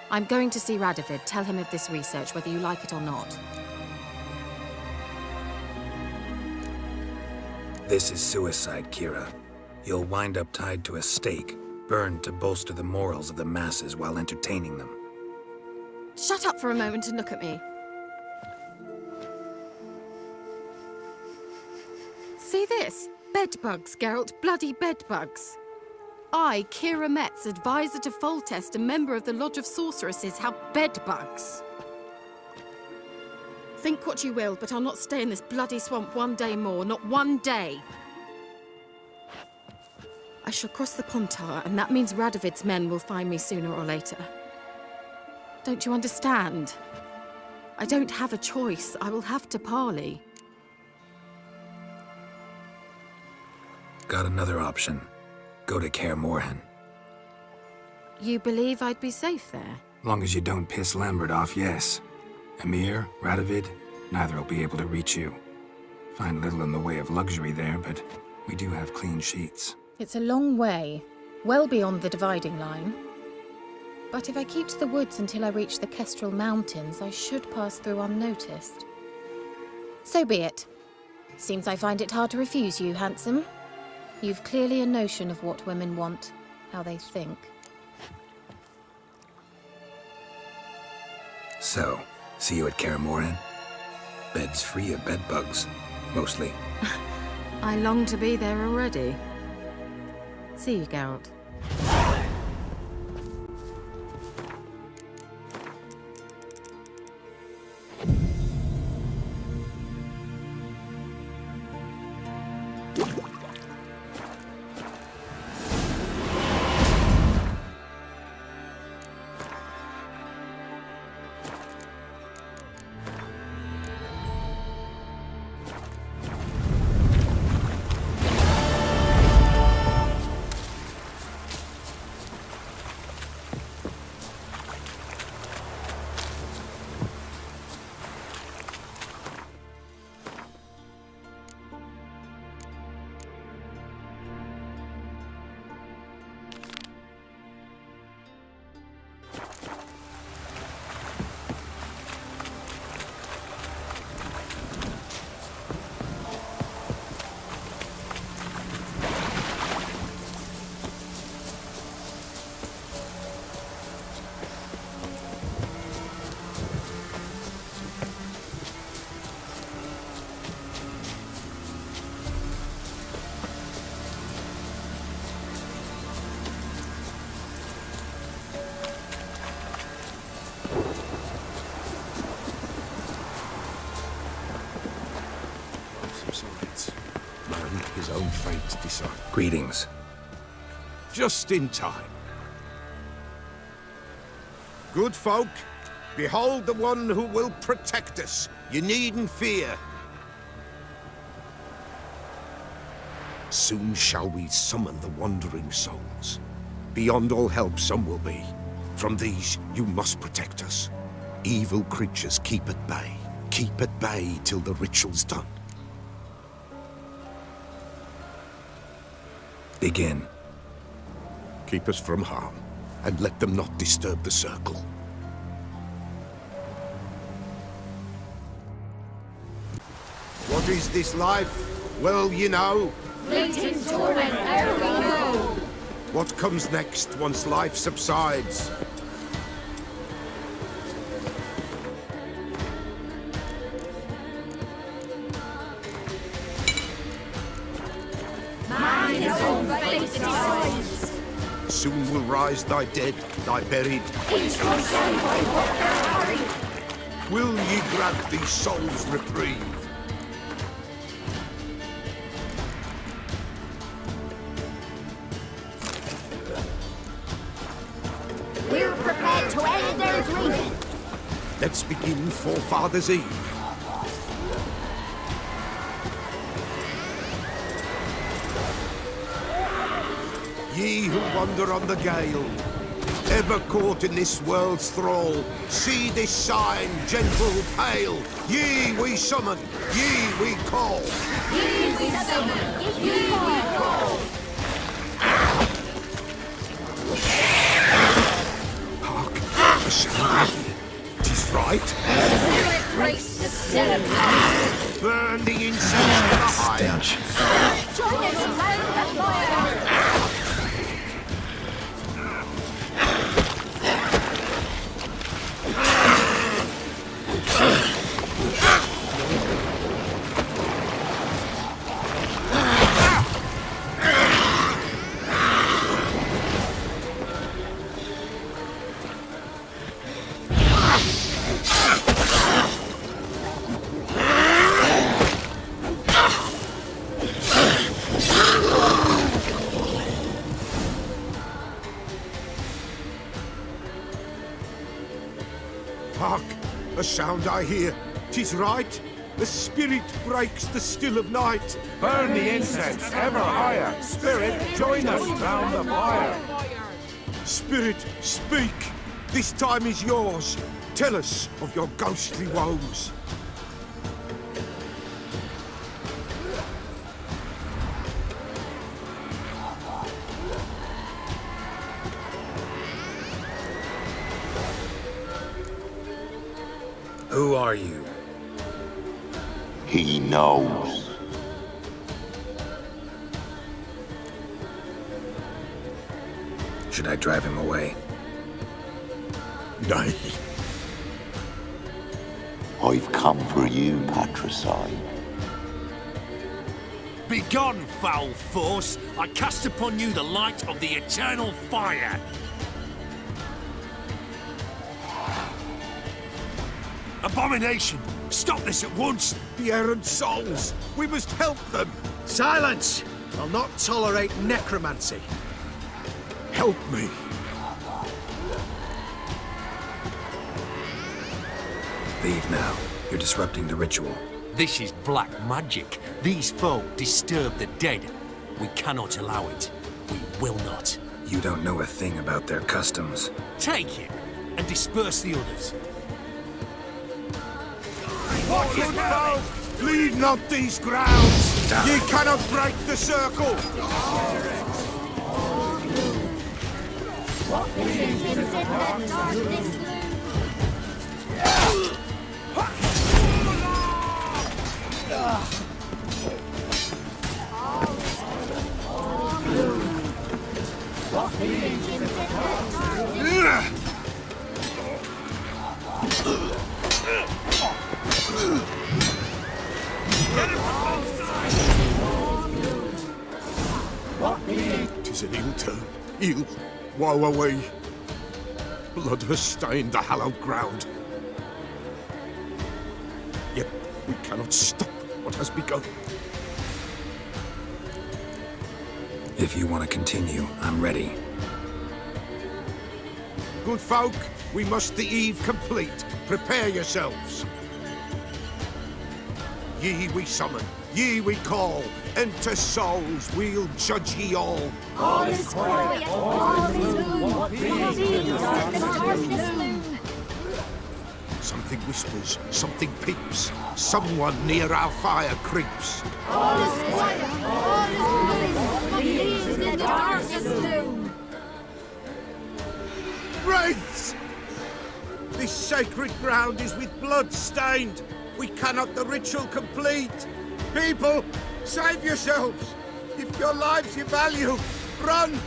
Speaker 2: I'm going to see Radovid, tell him of this research, whether you like it or not.
Speaker 6: This is suicide, Kira. You'll wind up tied to a stake, burned to bolster the morals of the masses while entertaining them.
Speaker 2: Shut up for a moment and look at me. See this? Bedbugs, Geralt. Bloody bedbugs. I, Kira Metz, advisor to Foltest, a member of the Lodge of Sorceresses, have bedbugs. Think what you will, but I'll not stay in this bloody swamp one day more. Not one day. I shall cross the Pontar, and that means Radovid's men will find me sooner or later. Don't you understand? I don't have a choice. I will have to parley.
Speaker 6: Got another option. Go to Kaer Morhen.
Speaker 2: You believe I'd be safe there?
Speaker 6: Long as you don't piss Lambert off, yes. Emir, Radovid, neither will be able to reach you. Find little in the way of luxury there, but we do have clean sheets.
Speaker 2: It's a long way, well beyond the dividing line. But if I keep to the woods until I reach the Kestrel Mountains, I should pass through unnoticed. So be it. Seems I find it hard to refuse you, handsome. You've clearly a notion of what women want, how they think.
Speaker 6: So, see you at Kaer Morhen? Beds free of bedbugs, mostly.
Speaker 2: I long to be there already. See you, Geralt.
Speaker 9: fate's design.
Speaker 6: Greetings.
Speaker 9: Just in time. Good folk, behold the one who will protect us. You needn't fear. Soon shall we summon the wandering souls. Beyond all help some will be. From these you must protect us. Evil creatures keep at bay. Keep at bay till the ritual's done.
Speaker 6: Begin.
Speaker 9: Keep us from harm, and let them not disturb the circle. What is this life? Well, you know.
Speaker 10: Fleeting torment ere we know.
Speaker 9: What comes next once life subsides?
Speaker 10: Man is all fate decides.
Speaker 9: Soon will rise thy dead, thy buried.
Speaker 10: Each will say by what they're carried.
Speaker 9: Will ye grant these souls reprieve?
Speaker 4: We're prepared to end their grieving.
Speaker 9: Let's begin Forefathers' Eve. Ye who wander on the gale, ever caught in this world's thrall, see this sign, gentle, pale. Ye we summon, ye we call.
Speaker 10: Ye we summon, ye we call.
Speaker 9: The sound here. 'Tis right.
Speaker 10: Spirit breaks the still of life.
Speaker 9: Burn the incense to the higher.
Speaker 10: Join us around the fire.
Speaker 9: Hark! A sound I hear. 'Tis right. The spirit breaks the still of night.
Speaker 14: Burn the incense ever higher. Spirit, join us round the fire.
Speaker 9: Spirit, speak. This time is yours. Tell us of your ghostly woes.
Speaker 6: Who are you?
Speaker 18: He knows.
Speaker 6: Should I drive him away?
Speaker 9: Nay.
Speaker 18: I've come for you, patricide.
Speaker 19: Begone, foul force! I cast upon you the light of the eternal fire! Abomination! Stop this at once!
Speaker 9: The errant souls! We must help them!
Speaker 17: Silence! I'll not tolerate necromancy.
Speaker 9: Help me!
Speaker 6: Leave now. You're disrupting the ritual.
Speaker 19: This is black magic. These folk disturb the dead. We cannot allow it. We will not.
Speaker 6: You don't know a thing about their customs.
Speaker 19: Take it, and disperse the others.
Speaker 9: What good folk? Leave not these grounds! Ye cannot break the circle!
Speaker 10: What begins in the darkness loom? What begins in the darkness?
Speaker 9: Tis an ill turn. Ill. Woe away. Blood has stained the hallowed ground. Yet we cannot stop what has begun.
Speaker 6: If you want to continue, I'm ready.
Speaker 9: Good folk, we must the eve complete. Prepare yourselves. Ye we summon, ye we call. Enter souls, we'll judge ye all.
Speaker 12: All is quiet, all is gloom.
Speaker 9: Something whispers, something peeps. Someone near our fire creeps.
Speaker 12: All is quiet, all is gloom. In the darkest gloom.
Speaker 9: Wraiths! This sacred ground is with blood stained. We cannot the ritual complete. People, save yourselves. If your lives you value, run!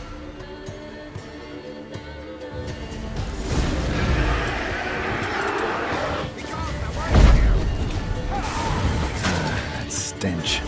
Speaker 6: That stench.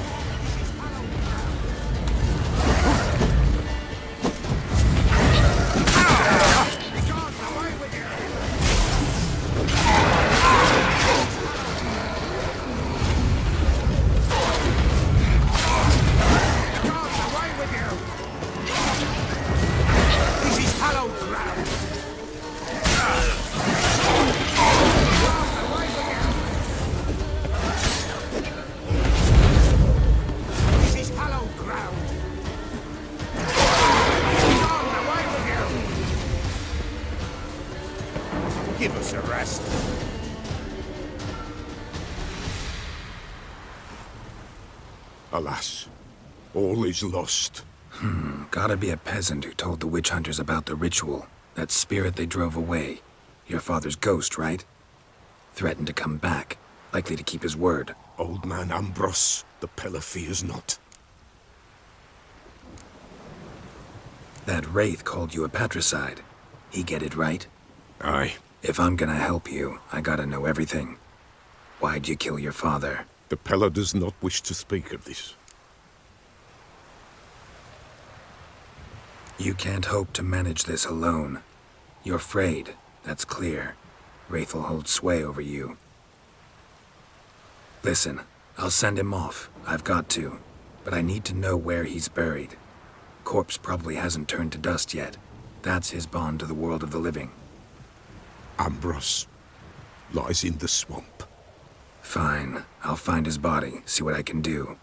Speaker 9: Give us a rest. Alas, all is lost.
Speaker 6: Gotta be a peasant who told the witch hunters about the ritual. That spirit they drove away. Your father's ghost, right? Threatened to come back. Likely to keep his word.
Speaker 9: Old man Ambros, the Peller fears not.
Speaker 6: That wraith called you a patricide. He get it right?
Speaker 9: Aye.
Speaker 6: If I'm gonna help you, I gotta know everything. Why'd you kill your father?
Speaker 9: The Peller does not wish to speak of this.
Speaker 6: You can't hope to manage this alone. You're afraid, that's clear. Wraith will hold sway over you. Listen, I'll send him off. I've got to. But I need to know where he's buried. Corpse probably hasn't turned to dust yet. That's his bond to the world of the living.
Speaker 9: Ambros lies in the swamp.
Speaker 6: Fine. I'll find his body, see what I can do.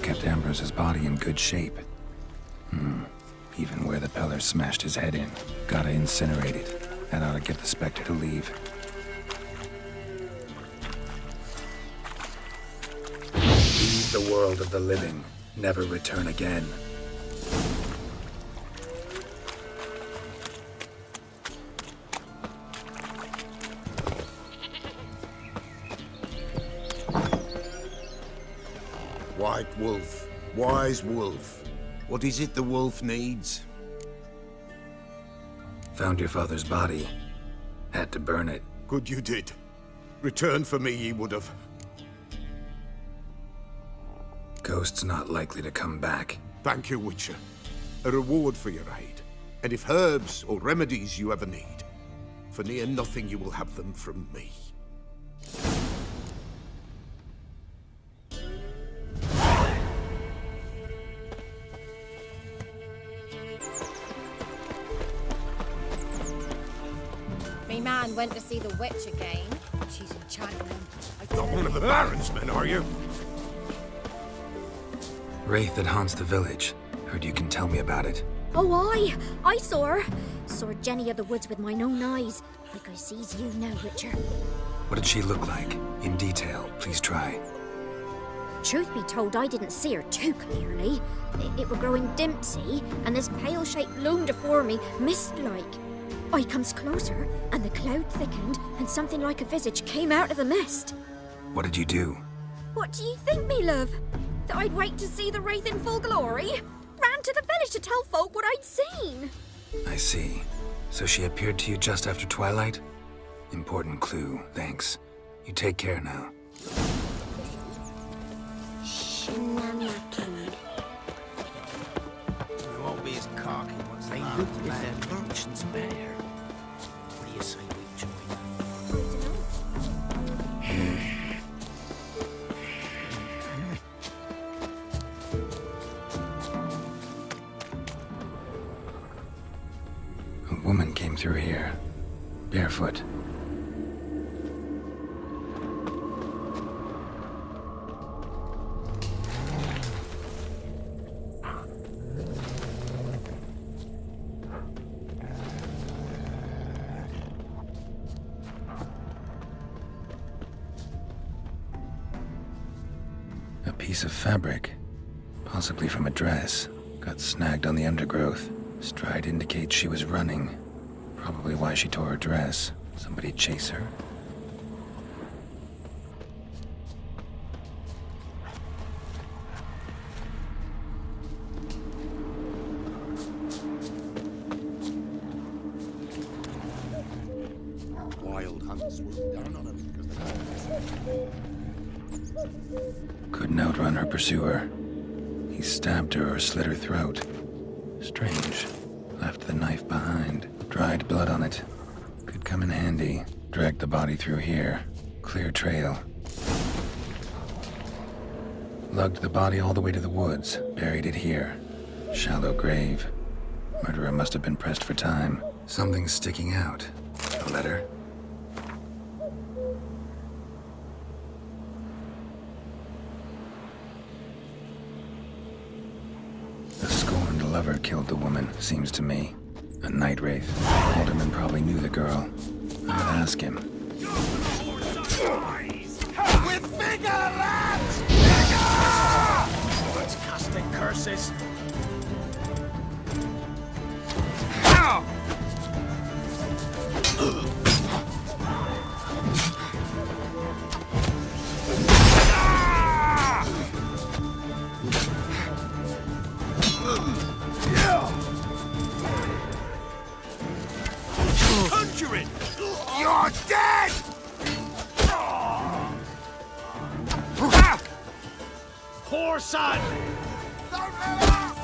Speaker 6: Kept Ambrose's body in good shape. Even where the Peller smashed his head in. Gotta incinerate it. That ought to get the Spectre to leave. Leave the world of the living. Never return again.
Speaker 9: White wolf, wise wolf. What is it the wolf needs?
Speaker 6: Found your father's body. Had to burn it.
Speaker 9: Good you did. Return for me ye would have.
Speaker 6: Ghost's not likely to come back.
Speaker 9: Thank you, Witcher. A reward for your aid. And if herbs or remedies you ever need, for near nothing you will have them from me.
Speaker 2: man went to see the witch again. She's enchanting.
Speaker 9: Not one of the Baron's men, are you?
Speaker 6: Wraith that haunts the village. Heard you can tell me about it.
Speaker 4: Oh, I saw her. Saw Jenny of the woods with mine own eyes. Like I sees you now, Witcher.
Speaker 6: What did she look like? In detail, please try.
Speaker 4: Truth be told, I didn't see her too clearly. It were growing dim, see, and this pale shape loomed afore me, mist-like. I comes closer, and the cloud thickened, and something like a visage came out of the mist.
Speaker 6: What did you do?
Speaker 4: What do you think, me love? That I'd wait to see the wraith in full glory? Ran to the village to tell folk what I'd seen.
Speaker 6: I see. So she appeared to you just after twilight? Important clue, thanks. You take care now.
Speaker 17: We won't be as cocky once they look at the merchant's bear. What do you say we join?
Speaker 6: A woman came through here, barefoot. A piece of fabric, possibly from a dress, got snagged on the undergrowth. Stride indicates she was running. Probably why she tore her dress. Somebody chase her?
Speaker 1: Wild hunt swooped down on him because
Speaker 6: Couldn't outrun her pursuer. He stabbed her or slit her throat. Strange. Left the knife behind. Dried blood on it. Could come in handy. Dragged the body through here. Clear trail. Lugged the body all the way to the woods. Buried it here. Shallow grave. Murderer must have been pressed for time. Something's sticking out. A letter? The scorned lover killed the woman, seems to me. A night wraith. Alderman probably knew the girl. I would ask him.
Speaker 12: With bigger rats! Bigger!
Speaker 17: Let's casting curses.
Speaker 12: Conjure it! You're dead!
Speaker 17: Poor son!
Speaker 12: Don't let up!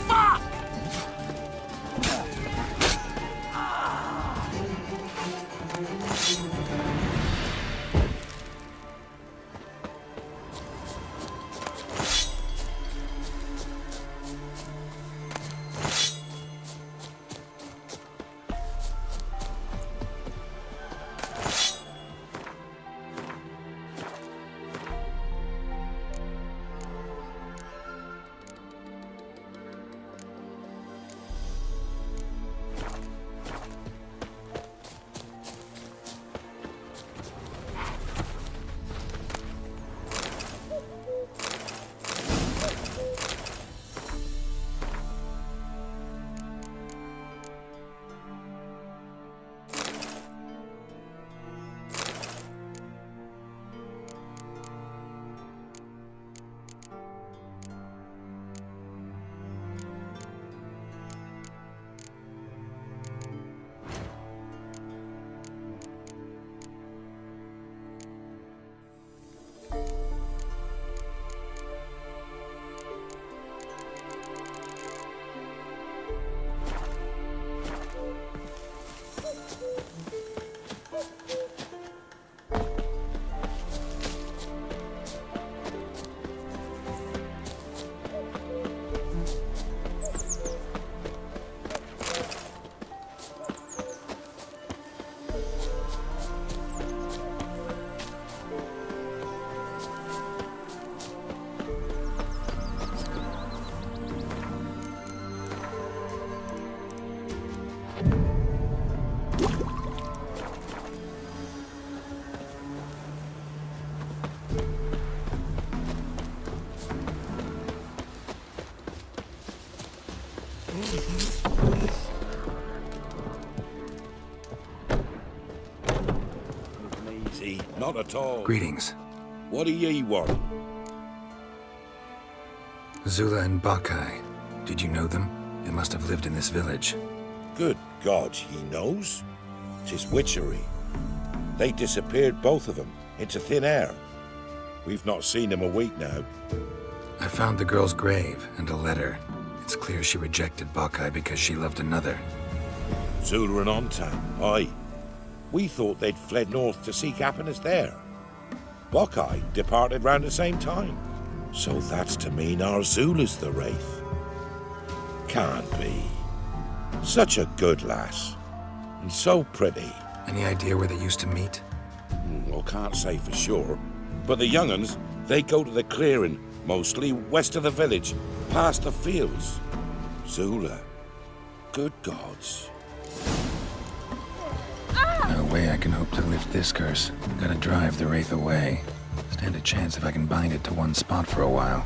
Speaker 12: Fuck!
Speaker 9: Not at all.
Speaker 6: Greetings.
Speaker 9: What do ye want?
Speaker 6: Zula and Bakai. Did you know them? They must have lived in this village.
Speaker 9: Good God, he knows? 'Tis witchery. They disappeared, both of them, into thin air. We've not seen them a week now.
Speaker 6: I found the girl's grave and a letter. It's clear she rejected Bakai because she loved another.
Speaker 9: Zula and Ontan, aye. We thought they'd fled north to seek happiness there. Bakai departed round the same time. So that's to mean our Zula's the wraith. Can't be. Such a good lass. And so pretty.
Speaker 6: Any idea where they used to meet?
Speaker 9: Well, can't say for sure. But the young'uns, they go to the clearing, mostly west of the village, past the fields. Zula. Good gods.
Speaker 6: No way I can hope to lift this curse. Gotta drive the wraith away. Stand a chance if I can bind it to one spot for a while.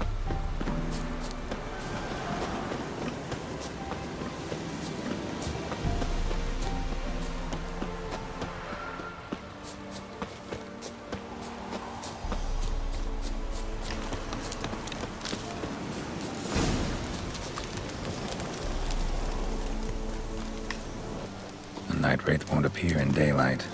Speaker 6: The night wraith won't appear in daylight.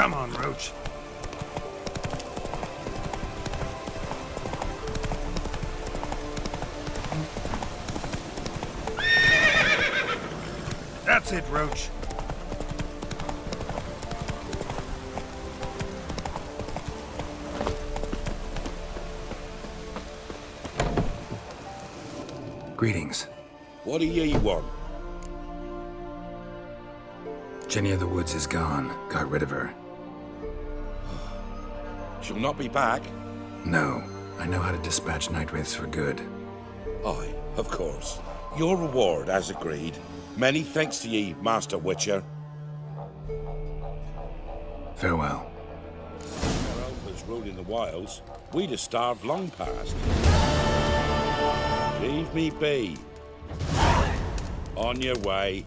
Speaker 7: Come on, Roach. That's it, Roach.
Speaker 6: Greetings.
Speaker 9: What do ye want?
Speaker 6: Jenny of the Woods is gone. Got rid of her.
Speaker 9: She'll not be back.
Speaker 6: No. I know how to dispatch night wraiths for good.
Speaker 9: Aye, of course. Your reward, as agreed. Many thanks to ye, Master Witcher.
Speaker 6: Farewell.
Speaker 9: Our uncles ruling the wilds, we'd have starved long past. Leave me be. On your way.